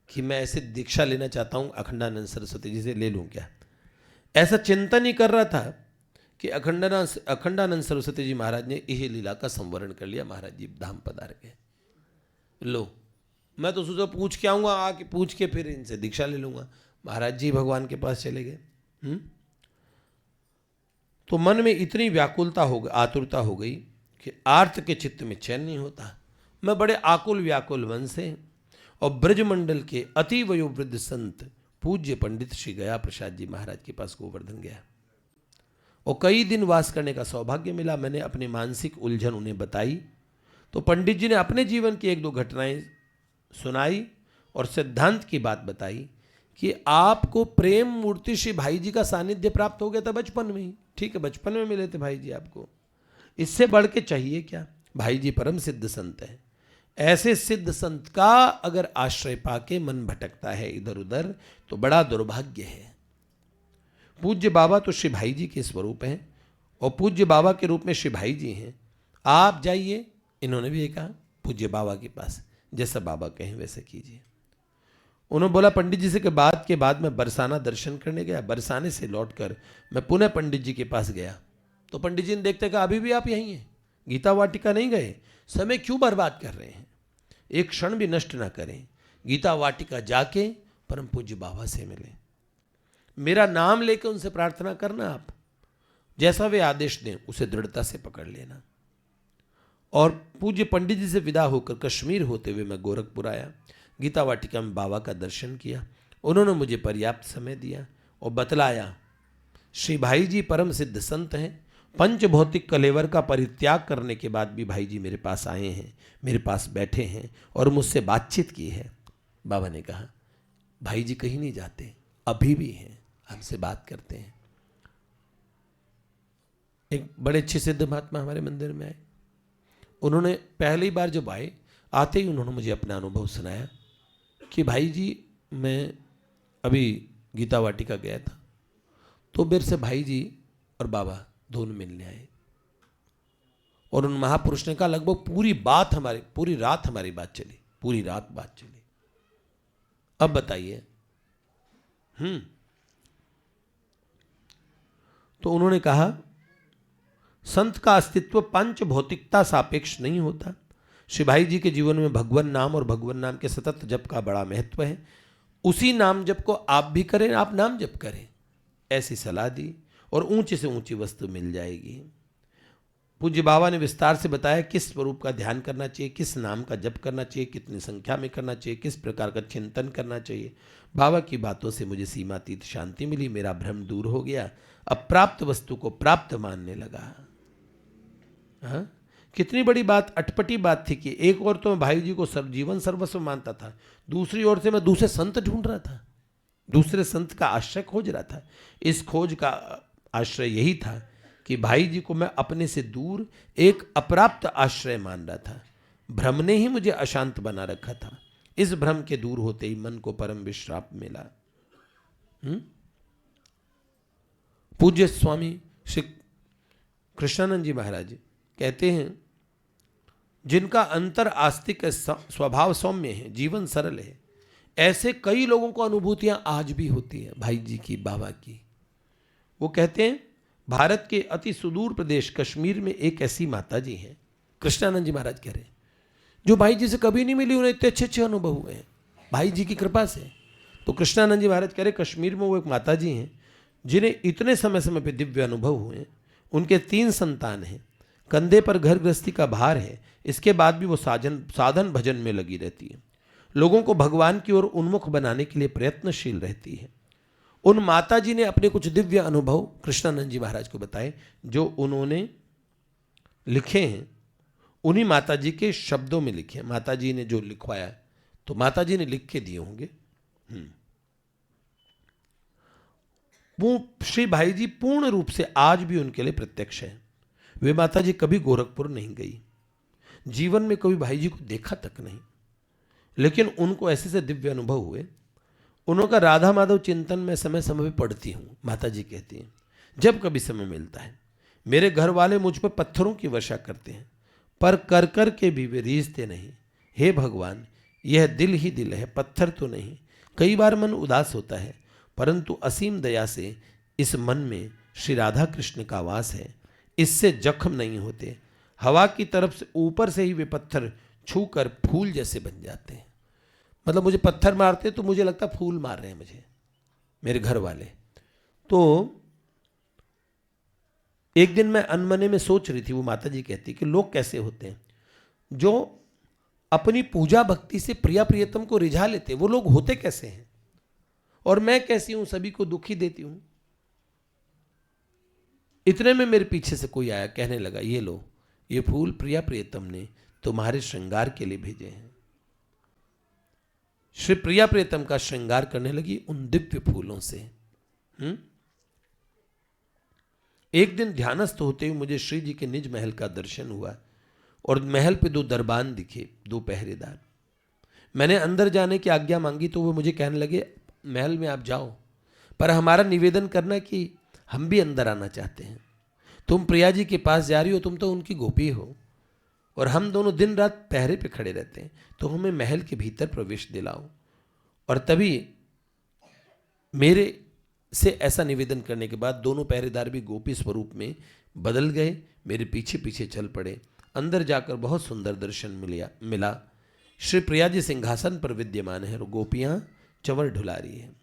A: कि मैं ऐसे दीक्षा लेना चाहता हूं, अखंडानंद सरस्वती जी से ले लूं क्या। ऐसा चिंतन ही कर रहा था कि अखंडानंद सरस्वती जी महाराज ने यह लीला का संवरण कर लिया। महाराज जी धाम पधार गए। लो, मैं तो सोचा पूछ के आऊंगा, आके पूछ के फिर इनसे दीक्षा ले लूंगा। महाराज जी भगवान के पास चले गए। तो मन में इतनी व्याकुलता हो गई, आतुरता हो गई कि आर्त के चित्त में चैन नहीं होता। मैं बड़े आकुल व्याकुल मन से और ब्रजमंडल के अति वयोवृद्ध संत पूज्य पंडित श्री गया प्रसाद जी महाराज के पास गोवर्धन गया और कई दिन वास करने का सौभाग्य मिला। मैंने अपनी मानसिक उलझन उन्हें बताई तो पंडित जी ने अपने जीवन की एक दो घटनाएं सुनाई और सिद्धांत की बात बताई कि आपको प्रेम मूर्ति श्री भाई जी का सानिध्य प्राप्त हो गया था बचपन में ही। ठीक है, बचपन में मिले थे भाई जी आपको, इससे बढ़ के चाहिए क्या? भाई जी परम सिद्ध संत है। ऐसे सिद्ध संत का अगर आश्रय पाके मन भटकता है इधर उधर तो बड़ा दुर्भाग्य है। पूज्य बाबा तो श्री भाई जी के स्वरूप हैं और पूज्य बाबा के रूप में श्री भाई जी हैं। आप जाइए, इन्होंने भी ये कहा, पूज्य बाबा के पास, जैसा बाबा कहें वैसे कीजिए। उन्होंने बोला पंडित जी से के बाद मैं बरसाना दर्शन करने गया। बरसाने से लौटकर मैं पुनः पंडित जी के पास गया तो पंडित जी ने देखते कहा, अभी भी आप यहीं हैं, गीता वाटिका नहीं गए? समय क्यों बर्बाद कर रहे हैं? एक क्षण भी नष्ट ना करें, गीता वाटिका जाके परम पूज्य बाबा से मिलें। मेरा नाम लेकर उनसे प्रार्थना करना, आप जैसा वे आदेश दें उसे दृढ़ता से पकड़ लेना। और पूज्य पंडित जी से विदा होकर कश्मीर होते हुए मैं गोरखपुर आया। गीता वाटिका में बाबा का दर्शन किया। उन्होंने मुझे पर्याप्त समय दिया और बतलाया, श्री भाई जी परम सिद्ध संत हैं। पंच भौतिक कलेवर का परित्याग करने के बाद भी भाई जी मेरे पास आए हैं, मेरे पास बैठे हैं और मुझसे बातचीत की है। बाबा ने कहा, भाई जी कहीं नहीं जाते, अभी भी हैं, हमसे बात करते हैं। एक बड़े अच्छे सिद्ध महात्मा हमारे मंदिर में आए। उन्होंने पहली बार जब आए, आते ही उन्होंने मुझे अपना अनुभव सुनाया कि भाई जी, मैं अभी गीता वाटिका गया था तो मेरे से भाई जी और बाबा दोनों मिलने आए और उन महापुरुष ने कहा, लगभग पूरी रात हमारी बात चली, पूरी रात बात चली। अब बताइए। तो उन्होंने कहा, संत का अस्तित्व पंच भौतिकता सापेक्ष नहीं होता। श्री भाई जी के जीवन में भगवान नाम और भगवान नाम के सतत जप का बड़ा महत्व है। उसी नाम जप को आप भी करें, आप नाम जप करें, ऐसी सलाह दी और ऊंची से ऊंची वस्तु मिल जाएगी। पूज्य बाबा ने विस्तार से बताया किस स्वरूप का ध्यान करना चाहिए, किस नाम का जप करना चाहिए, कितनी संख्या में करना चाहिए, किस प्रकार का चिंतन करना चाहिए। बाबा की बातों से मुझे सीमातीत शांति मिली, मेरा भ्रम दूर हो गया। अब प्राप्त वस्तु को प्राप्त मानने लगा। हाँ, कितनी बड़ी बात, अटपटी बात थी कि एक ओर तो मैं भाई जी को जीवन सर्वस्व मानता था, दूसरी ओर से मैं दूसरे संत ढूंढ रहा था, दूसरे संत का आश्रय खोज रहा था। इस खोज का आश्रय यही था कि भाई जी को मैं अपने से दूर एक अप्राप्त आश्रय मान रहा था। भ्रम ने ही मुझे अशांत बना रखा था। इस भ्रम के दूर होते ही मन को परम विश्राम मिला। पूज्य स्वामी श्री कृष्णानंद जी महाराज कहते हैं, जिनका अंतर आस्तिक है, स्वभाव सौम्य है, जीवन सरल है, ऐसे कई लोगों को अनुभूतियां आज भी होती हैं भाई जी की, बाबा की। वो कहते हैं, भारत के अति सुदूर प्रदेश कश्मीर में एक ऐसी माता जी हैं, कृष्णानंद जी महाराज कह रहे हैं, जो भाई जी से कभी नहीं मिली, उन्हें इतने अच्छे अच्छे अनुभव हुए हैं भाई जी की कृपा से। तो कृष्णानंद जी महाराज कह रहे, कश्मीर में वो एक माता जी हैं जिन्हें इतने समय समय पे दिव्य अनुभव हुए। उनके 3 संतान हैं, कंधे पर घर गृहस्थी का भार है, इसके बाद भी वो साधन भजन में लगी रहती है, लोगों को भगवान की ओर उन्मुख बनाने के लिए प्रयत्नशील रहती है। उन माता जी ने अपने कुछ दिव्य अनुभव कृष्णानंद जी महाराज को बताए, जो उन्होंने लिखे हैं, उन्हीं माता जी के शब्दों में लिखे। माता जी ने जो लिखवाया तो माता जी ने लिख के दिए होंगे। वो श्री भाई जी पूर्ण रूप से आज भी उनके लिए प्रत्यक्ष है। वे माता जी कभी गोरखपुर नहीं गई, जीवन में कभी भाई जी को देखा तक नहीं, लेकिन उनको ऐसे से दिव्य अनुभव हुए। उनका राधा माधव चिंतन में समय समय पर पढ़ती हूँ। माता जी कहती हैं, जब कभी समय मिलता है, मेरे घर वाले मुझ पर पत्थरों की वर्षा करते हैं, पर कर कर के भी वे रीझते नहीं। हे भगवान, यह दिल ही दिल है, पत्थर तो नहीं। कई बार मन उदास होता है, परंतु असीम दया से इस मन में श्री राधा कृष्ण का वास है, इससे जख्म नहीं होते। हवा की तरफ से ऊपर से ही वे पत्थर छूकर फूल जैसे बन जाते हैं। मतलब मुझे पत्थर मारते तो मुझे लगता फूल मार रहे हैं मुझे मेरे घर वाले। तो एक दिन मैं अनमने में सोच रही थी, वो माता जी कहती कि लोग कैसे होते हैं जो अपनी पूजा भक्ति से प्रिया प्रियतम को रिझा लेते, वो लोग होते कैसे हैं, और मैं कैसी हूं, सभी को दुखी देती हूं। इतने में मेरे पीछे से कोई आया, कहने लगा, ये लो, ये फूल प्रिया प्रियतम ने तुम्हारे श्रृंगार के लिए भेजे हैं। श्री प्रिया प्रियतम का श्रृंगार करने लगी उन दिव्य फूलों से। एक दिन ध्यानस्थ होते हुए मुझे श्री जी के निज महल का दर्शन हुआ, और महल पे 2 दरबान दिखे, 2 पहरेदार। मैंने अंदर जाने की आज्ञा मांगी तो वो मुझे कहने लगे, महल में आप जाओ, पर हमारा निवेदन करना कि हम भी अंदर आना चाहते हैं। तुम प्रिया जी के पास जा रही हो, तुम तो उनकी गोपी हो, और हम दोनों दिन रात पहरे पे खड़े रहते हैं, तो हमें महल के भीतर प्रवेश दिलाओ। और तभी मेरे से ऐसा निवेदन करने के बाद दोनों पहरेदार भी गोपी स्वरूप में बदल गए, मेरे पीछे पीछे चल पड़े। अंदर जाकर बहुत सुंदर दर्शन मिला। श्री प्रिया जी सिंहासन पर विद्यमान है और गोपियां चंवर ढुला रही हैं।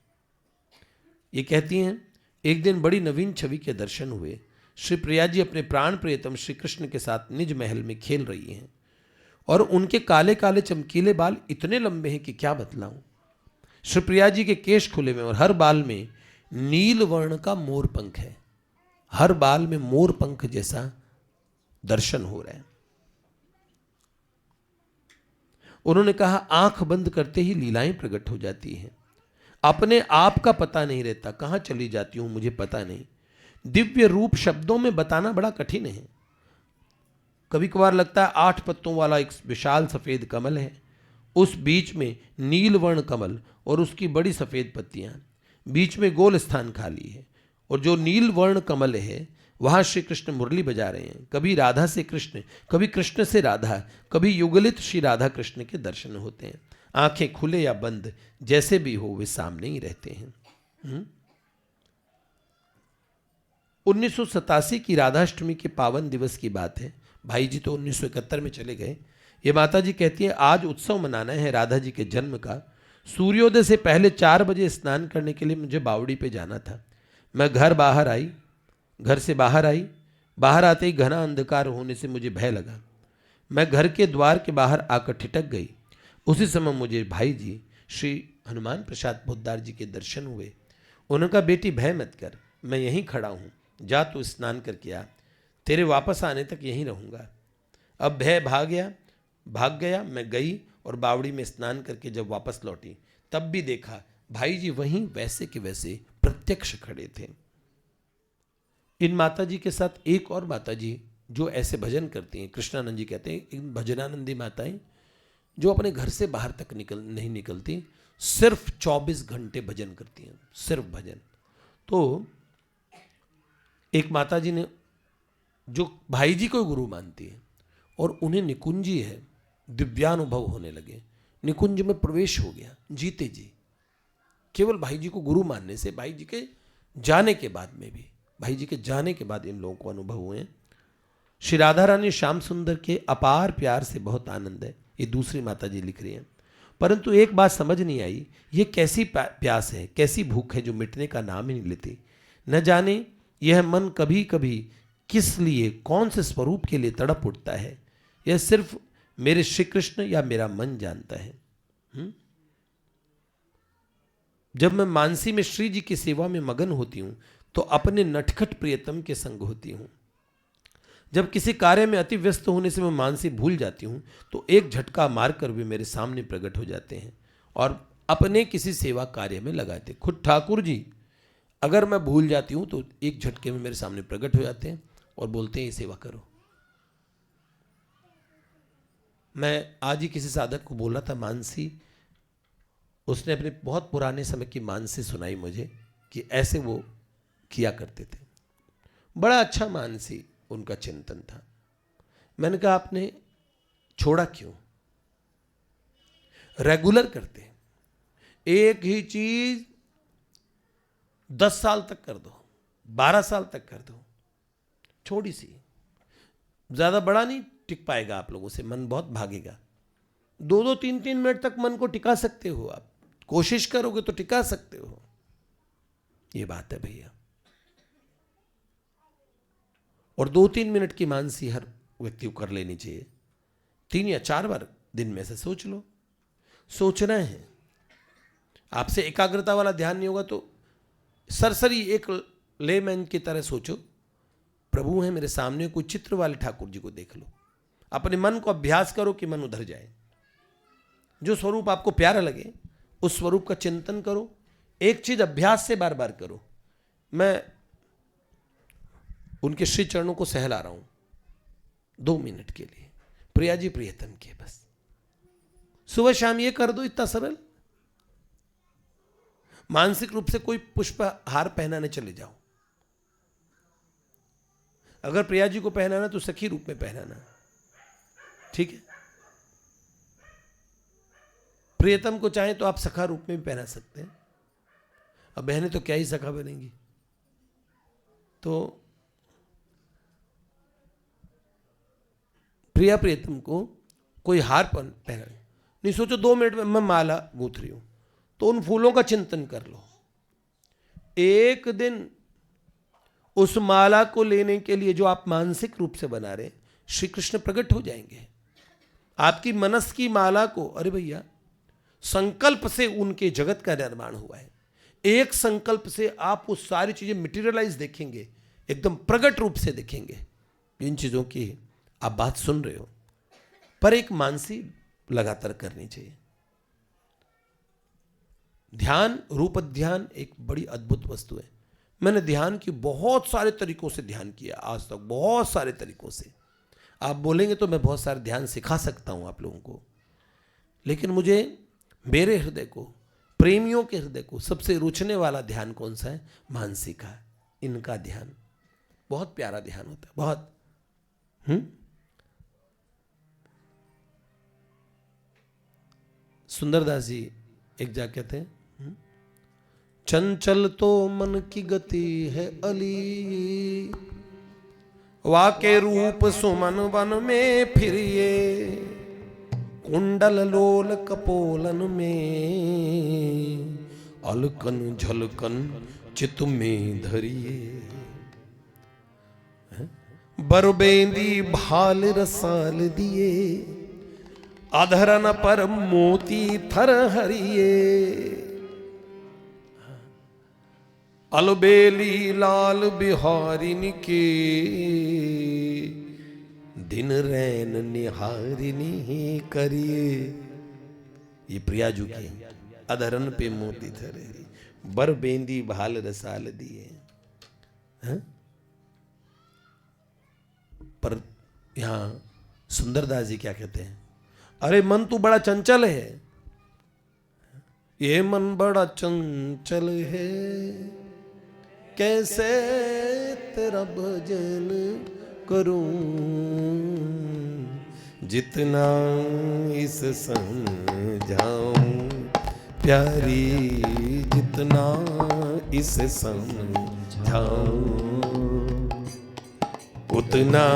A: ये कहती हैं, एक दिन बड़ी नवीन छवि के दर्शन हुए। श्री प्रिया जी अपने प्राण प्रियतम श्री कृष्ण के साथ निज महल में खेल रही हैं, और उनके काले काले चमकीले बाल इतने लंबे हैं कि क्या बतलाऊं। श्री प्रिया जी के केश खुले हुए और हर बाल में नील वर्ण का मोर पंख है, हर बाल में मोर पंख जैसा दर्शन हो रहा है। उन्होंने कहा, आंख बंद करते ही लीलाएं प्रकट हो जाती हैं, अपने आप का पता नहीं रहता, कहां चली जाती हूं मुझे पता नहीं। दिव्य रूप शब्दों में बताना बड़ा कठिन है। कभी कभार लगता है 8 पत्तों वाला एक विशाल सफेद कमल है, उस बीच में नील वर्ण कमल और उसकी बड़ी सफेद पत्तियां, बीच में गोल स्थान खाली है, और जो नील वर्ण कमल है वहां श्री कृष्ण मुरली बजा रहे हैं। कभी राधा से कृष्ण, कभी कृष्ण से राधा, कभी युगलित श्री राधा कृष्ण के दर्शन होते हैं। आंखें खुले या बंद, जैसे भी हो वे सामने ही रहते हैं। 1987 की राधाष्टमी के पावन दिवस की बात है। भाई जी तो 1971 में चले गए। ये माता जी कहती हैं, आज उत्सव मनाना है राधा जी के जन्म का। सूर्योदय से पहले 4 बजे स्नान करने के लिए मुझे बावड़ी पे जाना था। मैं घर से बाहर आई। बाहर आते ही घना अंधकार होने से मुझे भय लगा। मैं घर के द्वार के बाहर आकर ठिठक गई। उसी समय मुझे भाई जी श्री हनुमान प्रसाद पोद्दार जी के दर्शन हुए। उन्होंने कहा, बेटी भय मत कर, मैं यहीं खड़ा हूँ, जा तू स्नान करके आ, तेरे वापस आने तक यहीं रहूँगा। अब भय भाग गया। मैं गई और बावड़ी में स्नान करके जब वापस लौटी तब भी देखा भाई जी वहीं वैसे के वैसे प्रत्यक्ष खड़े थे। इन माता जी के साथ एक और माता जी जो ऐसे भजन करती हैं, कृष्णानंद जी कहते हैं, इन भजनानंदी माताएं जो अपने घर से बाहर तक नहीं निकलती, सिर्फ 24 घंटे भजन करती हैं, सिर्फ भजन। तो एक माता जी ने जो भाई जी को गुरु मानती है और उन्हें निकुंजी है, दिव्यानुभव होने लगे, निकुंज में प्रवेश हो गया जीते जी, केवल भाई जी को गुरु मानने से। भाई जी के जाने के बाद में भी, भाई जी के जाने के बाद इन लोगों को अनुभव हुए। श्री राधा रानी श्याम सुंदर के अपार प्यार से बहुत आनंद है, ये दूसरी माता जी लिख रही हैं। परंतु एक बात समझ नहीं आई, ये कैसी प्यास है, कैसी भूख है जो मिटने का नाम ही नहीं लेती। न जाने यह मन कभी कभी किस लिए, कौन से स्वरूप के लिए तड़प उठता है, यह सिर्फ मेरे श्री कृष्ण या मेरा मन जानता है। जब मैं मानसी में श्री जी की सेवा में मगन होती हूं तो अपने नटखट प्रियतम के संग होती हूं। जब किसी कार्य में अति व्यस्त होने से मैं मानसी भूल जाती हूं तो एक झटका मारकर वे मेरे सामने प्रकट हो जाते हैं और अपने किसी सेवा कार्य में लगाते। खुद ठाकुर जी अगर मैं भूल जाती हूं तो एक झटके में मेरे सामने प्रकट हो जाते हैं और बोलते हैं ये सेवा करो। मैं आज ही किसी साधक को बोला था मानसी, उसने अपने बहुत पुराने समय की मानसी सुनाई मुझे कि ऐसे वो किया करते थे। बड़ा अच्छा मानसी उनका चिंतन था। मैंने कहा आपने छोड़ा क्यों? रेगुलर करते, एक ही चीज 10 साल तक कर दो, 12 साल तक कर दो, छोटी सी, ज्यादा बड़ा नहीं टिक पाएगा आप लोगों से, मन बहुत भागेगा। 2-2, 3-3 मिनट तक मन को टिका सकते हो आप, कोशिश करोगे तो टिका सकते हो। ये बात है भैया। और 2-3 मिनट की मानसी हर व्यक्ति को कर लेनी चाहिए। 3 या 4 बार दिन में से सोच लो। सोचना है, आपसे एकाग्रता वाला ध्यान नहीं होगा तो सरसरी एक लेमैन की तरह सोचो, प्रभु है मेरे सामने, कोई चित्र वाले ठाकुर जी को देख लो। अपने मन को अभ्यास करो कि मन उधर जाए, जो स्वरूप आपको प्यारा लगे उस स्वरूप का चिंतन करो। एक चीज अभ्यास से बार बार करो। मैं उनके श्री चरणों को सहला रहा हूं 2 मिनट के लिए, प्रिया जी प्रियतम के, बस सुबह शाम ये कर दो, इतना सरल। मानसिक रूप से कोई पुष्प हार पहनाने चले जाओ, अगर प्रिया जी को पहनाना तो सखी रूप में पहनाना, ठीक है। प्रियतम को चाहे तो आप सखा रूप में भी पहना सकते हैं। अब बहनें तो क्या ही सखा बनेंगी, तो प्रिया प्रियतम को कोई हार पहना नहीं। सोचो 2 मिनट में मैं माला गूंथ रही हूं तो उन फूलों का चिंतन कर लो। एक दिन उस माला को लेने के लिए जो आप मानसिक रूप से बना रहे, श्री कृष्ण प्रकट हो जाएंगे। आपकी मनस की माला को, अरे भैया संकल्प से उनके जगत का निर्माण हुआ है। एक संकल्प से आप वो सारी चीजें मटेरियलाइज देखेंगे, एकदम प्रकट रूप से देखेंगे। इन चीजों की आप बात सुन रहे हो, पर एक मानसी लगातार करनी चाहिए। ध्यान, रूप ध्यान एक बड़ी अद्भुत वस्तु है। मैंने ध्यान की बहुत सारे तरीकों से ध्यान किया आज तक, बहुत सारे तरीकों से। आप बोलेंगे तो मैं बहुत सारे ध्यान सिखा सकता हूं आप लोगों को, लेकिन मुझे, मेरे हृदय को, प्रेमियों के हृदय को सबसे रुचने वाला ध्यान कौन सा है? मानसी का, इनका ध्यान बहुत प्यारा ध्यान होता है, बहुत। सुंदरदास जी एक जा कहते हैं, चंचल तो मन की गति है अली, वाके रूप सुमन वन में फिरिए, कुंडल लोल कपोलन में, अलकन झलकन चित में धरिए, बरबेंदी भाल रसाल दिए, अधरन पर मोती थर हरिए, अलबेली लाल बिहारिन के, दिन रैन निहारिनी करिए। ये प्रियाजू की अधरन पे मोती धरे, बर बेंदी भाल रसाल दिए। हैं? पर यहां सुंदरदास जी क्या कहते हैं, अरे मन तू बड़ा चंचल है, ये मन बड़ा चंचल है, कैसे तेरा भजन करूं, जितना इस समझाऊं प्यारी, जितना इस समझाऊं उतना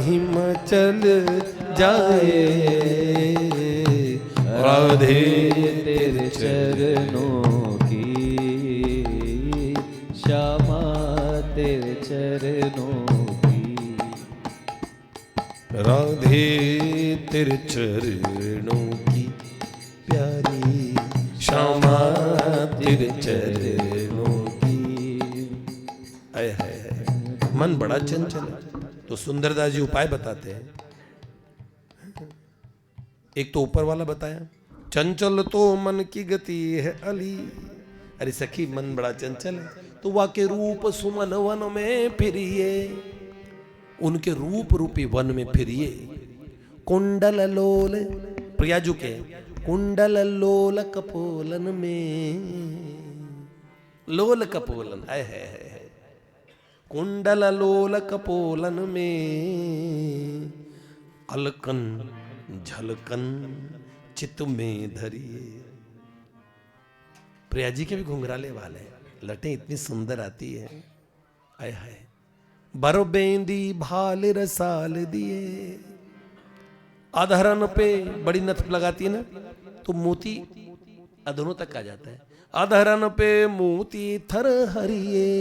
A: ही मचल जाए, राधे
B: तेरे चरणों की, श्यामा तेरे चरणों की,
A: राधे तेरे चरणों की प्यारी, श्यामा तेरे चरणों की। आय हाय हाय, मन बड़ा चंचल है। तो सुंदरदास जी उपाय बताते हैं। एक तो ऊपर वाला बताया, चंचल तो मन की गति है अली। अरे सखी मन बड़ा चंचल है, तो वाके रूप सुमन वन में फिरिए, उनके रूप रूपी वन में फिरिए। कुंडल लोल, प्रियाजू के कुंडल लोल कपोलन में, लोल कपोलन आए है, कुंडल लोल कपोलन में, अलकन झलकन चित्त में धरिए। प्रिया जी के भी घुंघराले वाले, लटें इतनी सुंदर आती है, आय हाय। बर बेंदी भाल रसाल दिए, अधरन पे बड़ी नथ लगाती है ना, तो मोती अधरों तक आ जाता है। अधरन पे मोती थर हरिए,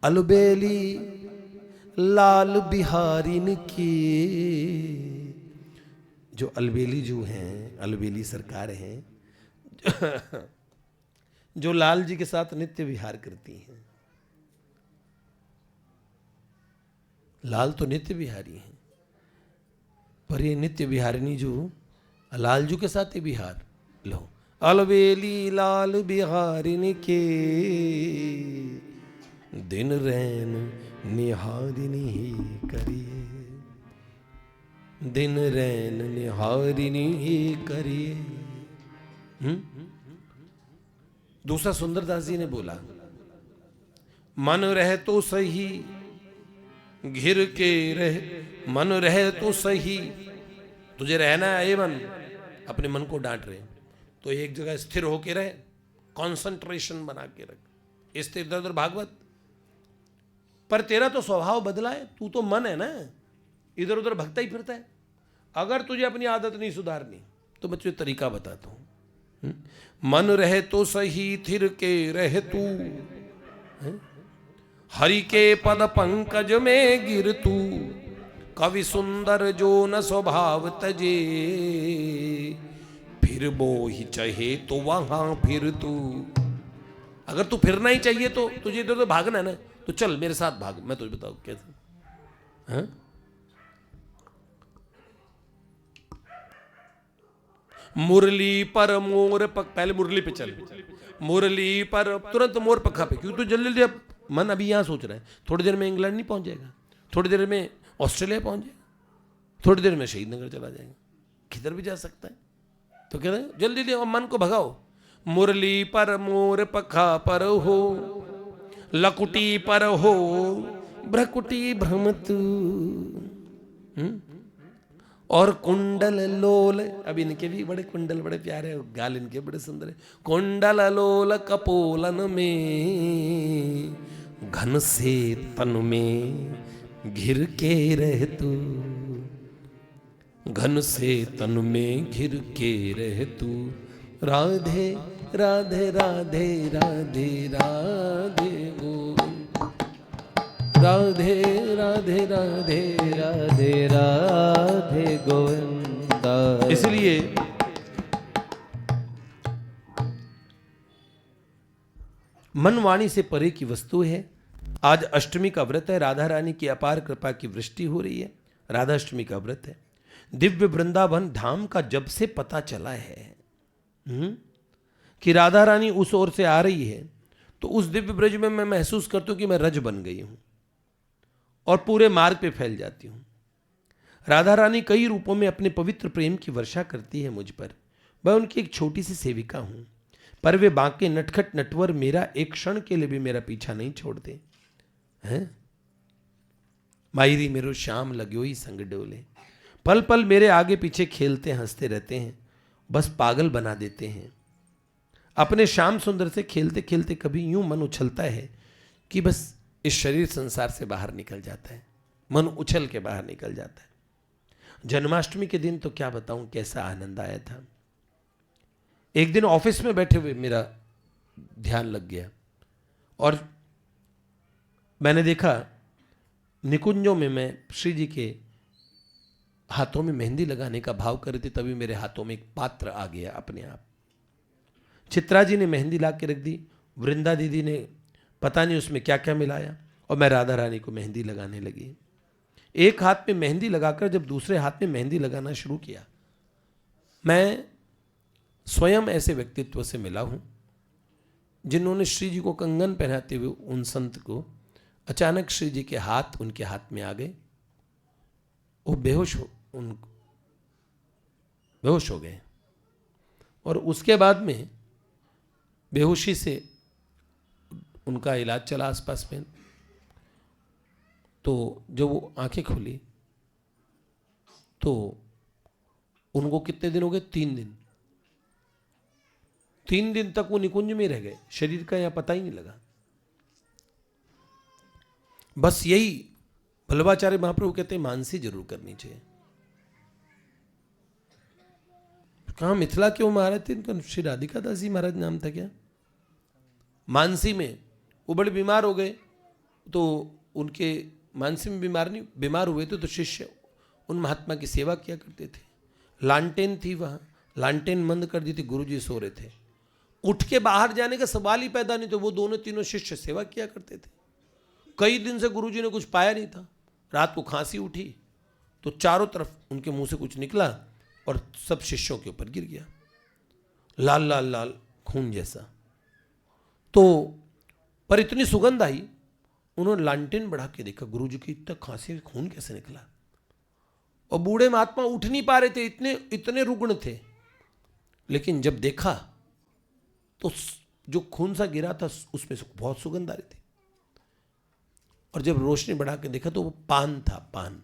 A: अलबेली लाल बिहारिन की। जो अलबेली जो हैं, अलबेली सरकार हैं, जो लाल जी के साथ नित्य विहार करती हैं। लाल तो नित्य विहारी हैं, पर ये नित्य विहारिनी जो लालजू के साथ ही विहार लो। अलबेली लाल बिहारिन के, दिन रैन निहारिनी ही करिए, दिन रैन निहारिनी ही करिए। दूसरा सुंदरदास जी ने बोला, मन रहे तो सही घिर के रहे, मन रहे तो सही। तुझे रहना है ये मन, अपने मन को डांट रहे तो एक जगह स्थिर होके रहे, कंसंट्रेशन बना के रख, स्थिर इधर उधर भागवत। पर तेरा तो स्वभाव बदला है, तू तो मन है ना, इधर उधर भगता ही फिरता है। अगर तुझे अपनी आदत नहीं सुधारनी तो मैं तुझे तरीका बताता हूं। मन रहे तो सही थिर के रहे तू, हरि के पद पंकज में गिर तू, कवि सुंदर जो न स्वभाव तजे, फिर वो ही चाहे तो वहां फिर तू। अगर तू फिरना ही चाहिए तो तुझे इधर उधर भागना है ना, तो चल मेरे साथ भाग, मैं तुझे बताऊं कैसे। हाँ? मुरली पर मोर पक, पहले मुरली पे चल, मुरली पर तुरंत मोर पखा पे, क्यों? तो जल्दी जल्दी अब मन अभी यहां सोच रहा है, थोड़ी देर में इंग्लैंड नहीं पहुंच जाएगा, थोड़ी देर में ऑस्ट्रेलिया पहुंच जाएगा, थोड़ी देर में शहीद नगर चला जाएगा, किधर भी जा सकता है। तो कहते हैं जल्दी जल्दी मन को भगाओ। मुरली पर मोर पखा पर हो, लकुटी पर हो भ्रकुटी भ्रमत, और कुंडल लोल, अब इनके भी बड़े कुंडल बड़े प्यारे हैं, गाल इनके बड़े सुंदर है। कुंडल लोल कपोलन में, घन से तन में घिर के रह तू, घन से तन में घिर के रह तू। राधे राधे राधे राधे राधे गोविंद, राधे राधे राधे
B: राधे राधे गोविंदा।
A: इसलिए मन वाणी से परे की वस्तु है, आज अष्टमी का व्रत है, राधा रानी की अपार कृपा की वृष्टि हो रही है, राधा अष्टमी का व्रत है। दिव्य वृंदावन धाम का जब से पता चला है कि राधा रानी उस ओर से आ रही है, तो उस दिव्य ब्रज में मैं महसूस करता हूं कि मैं रज बन गई हूं और पूरे मार्ग पे फैल जाती हूं। राधा रानी कई रूपों में अपने पवित्र प्रेम की वर्षा करती है मुझ पर। मैं उनकी एक छोटी सी सेविका हूं, पर वे बांके नटखट नटवर मेरा एक क्षण के लिए भी मेरा पीछा नहीं छोड़ते हैं। मायरी मेरो श्याम लगो ही संग डोले, पल पल मेरे आगे पीछे खेलते हंसते रहते हैं, बस पागल बना देते हैं। अपने श्याम सुंदर से खेलते खेलते कभी यूं मन उछलता है कि बस इस शरीर संसार से बाहर निकल जाता है, मन उछल के बाहर निकल जाता है। जन्माष्टमी के दिन तो क्या बताऊं कैसा आनंद आया था। एक दिन ऑफिस में बैठे हुए मेरा ध्यान लग गया और मैंने देखा निकुंजों में मैं श्री जी के हाथों में मेहंदी लगाने का भाव कर रही थी, तभी मेरे हाथों में एक पात्र आ गया अपने आप। चित्रा जी ने मेहंदी ला के रख दी, वृंदा दीदी ने पता नहीं उसमें क्या क्या मिलाया, और मैं राधा रानी को मेहंदी लगाने लगी। एक हाथ में मेहंदी लगाकर जब दूसरे हाथ में मेहंदी लगाना शुरू किया, मैं स्वयं ऐसे व्यक्तित्व से मिला हूं जिन्होंने श्री जी को कंगन पहनाते हुए उन संत को अचानक श्री जी के हाथ उनके हाथ में आ गए, वो बेहोश हो गए। और उसके बाद में बेहोशी से उनका इलाज चला आसपास में। तो जब वो आंखें खुली तो उनको कितने दिन हो गए? 3 दिन। 3 दिन तक वो निकुंज में रह गए, शरीर का यहां पता ही नहीं लगा। बस यही वल्लभाचार्य महाप्रभु कहते हैं मानसी जरूर करनी चाहिए। कहां मिथिला के वो महाराज थे, इनका श्री राधिका दास जी महाराज नाम था क्या? मानसी में वो बड़े बीमार हो गए, तो उनके मानसी में बीमार हुए थे, तो शिष्य उन महात्मा की सेवा किया करते थे। लालटेन थी वहां, लालटेन बंद कर दी थी, गुरुजी सो रहे थे, उठ के बाहर जाने का सवाल ही पैदा नहीं, तो वो दोनों तीनों शिष्य सेवा किया करते थे। कई दिन से गुरुजी ने कुछ पाया नहीं था। रात को खांसी उठी तो चारों तरफ उनके मुंह से कुछ निकला और सब शिष्यों के ऊपर गिर गया, लाल लाल लाल खून जैसा। तो पर इतनी सुगंध आई, उन्होंने लालटेन बढ़ा के देखा, गुरुजी की इतना खांसी खून कैसे निकला। और बूढ़े महात्मा उठ नहीं पा रहे थे, इतने रुग्ण थे। लेकिन जब देखा तो जो खून सा गिरा था उसमें से बहुत सुगंध आ रही थी। और जब रोशनी बढ़ा के देखा तो वो पान था, पान।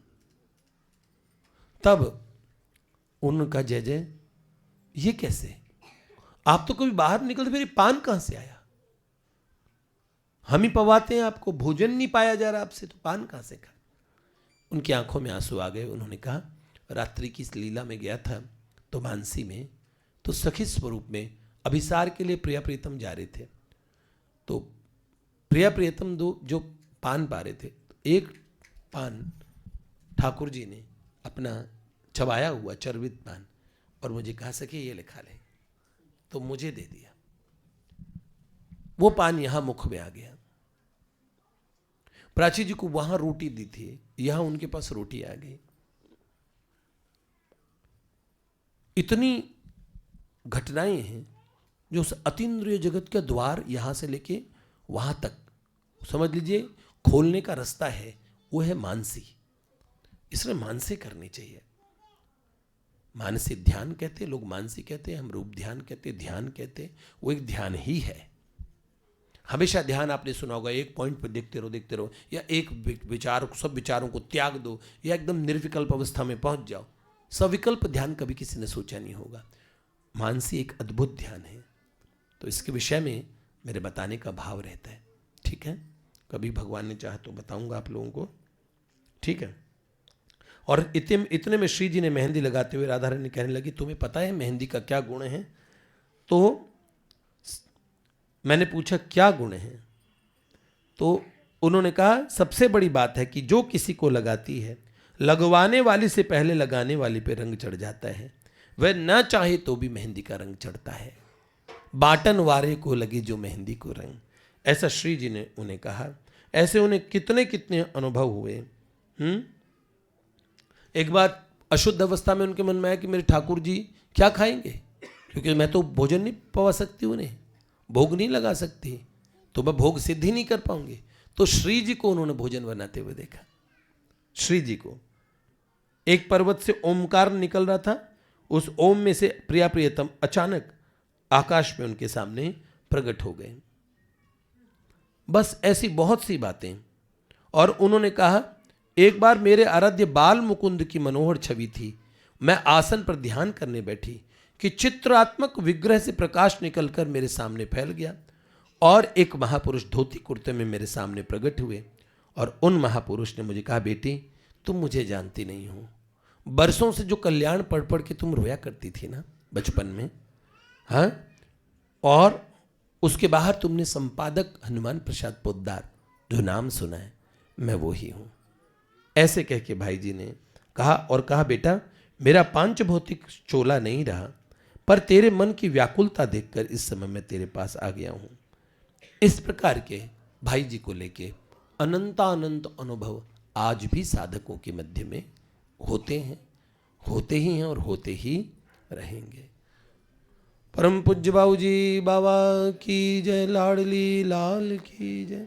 A: तब उनका जय जय, ये कैसे? आप तो कभी बाहर निकलते, फिर पान कहां से आया? हम ही पवाते हैं आपको, भोजन नहीं पाया जा रहा आपसे, तो पान कहां से खा? उनकी आंखों में आंसू आ गए। उन्होंने कहा, रात्रि की इस लीला में गया था तो मानसी में, तो सखी स्वरूप में अभिसार के लिए प्रिया प्रियतम जा रहे थे। तो प्रिया प्रियतम दो जो पान पा रहे थे, एक पान ठाकुर जी ने अपना चबाया हुआ चर्वित पान और मुझे कहा, सके ये लिखा ले, तो मुझे दे दिया। वो पान यहां मुख में आ गया। प्राची जी को वहां रोटी दी थी, यहां उनके पास रोटी आ गई। इतनी घटनाएं हैं जो उस अतीन्द्रिय जगत का द्वार यहां से लेके वहां तक समझ लीजिए खोलने का रास्ता है, वो है मानसी। इसलिए मानसी करनी चाहिए। मानसी ध्यान कहते, लोग मानसी कहते हैं, हम रूप ध्यान कहते, ध्यान कहते, वो एक ध्यान ही है। हमेशा ध्यान आपने सुना होगा, एक पॉइंट पर देखते रहो, या एक विचार, सब विचारों को त्याग दो, या एकदम निर्विकल्प अवस्था में पहुंच जाओ। सविकल्प ध्यान कभी किसी ने सोचा नहीं होगा। मानसी एक अद्भुत ध्यान है। तो इसके विषय में मेरे बताने का भाव रहता है, ठीक है? कभी भगवान ने चाहा तो बताऊंगा आप लोगों को, ठीक है? और इतने में श्री जी ने मेहंदी लगाते हुए राधा रानी कहने लगी, तुम्हें पता है मेहंदी का क्या गुण है? तो मैंने पूछा क्या गुण है? तो उन्होंने कहा, सबसे बड़ी बात है कि जो किसी को लगाती है, लगवाने वाली से पहले लगाने वाली पे रंग चढ़ जाता है। वह न चाहे तो भी मेहंदी का रंग चढ़ता है। बाटन वारे को लगे जो मेहंदी को रंग, ऐसा श्री जी ने उन्हें कहा। ऐसे उन्हें कितने कितने अनुभव हुए। एक बार अशुद्ध अवस्था में उनके मन में आया कि मेरे ठाकुर जी क्या खाएंगे, क्योंकि मैं तो भोजन नहीं पवा सकती, उन्हें भोग नहीं लगा सकती, तो मैं भोग सिद्ध ही नहीं कर पाऊंगी। तो श्री जी को उन्होंने भोजन बनाते हुए देखा। श्री जी को एक पर्वत से ओमकार निकल रहा था, उस ओम में से प्रिया प्रियतम अचानक आकाश में उनके सामने प्रकट हो गए। बस ऐसी बहुत सी बातें। और उन्होंने कहा, एक बार मेरे आराध्य बाल मुकुंद की मनोहर छवि थी, मैं आसन पर ध्यान करने बैठी कि चित्रात्मक विग्रह से प्रकाश निकलकर मेरे सामने फैल गया और एक महापुरुष धोती कुर्ते में मेरे सामने प्रकट हुए। और उन महापुरुष ने मुझे कहा, बेटी तुम मुझे जानती नहीं हो, बरसों से जो कल्याण पढ़ पढ़ के तुम रोया करती थी ना बचपन में, हाँ, और उसके बाहर तुमने संपादक हनुमान प्रसाद पोद्दार जो नाम सुना है, मैं वो ही हूँ। ऐसे कह के भाई जी ने कहा, और कहा, बेटा मेरा पांच भौतिक चोला नहीं रहा, पर तेरे मन की व्याकुलता देखकर इस समय मैं तेरे पास आ गया हूँ। इस प्रकार के भाई जी को लेके अनंतानंत अनुभव आज भी साधकों के मध्य में होते हैं, होते ही हैं और होते ही रहेंगे। परम पूज्य बाबू जी बाबा की जय, लाडली लाल की जय।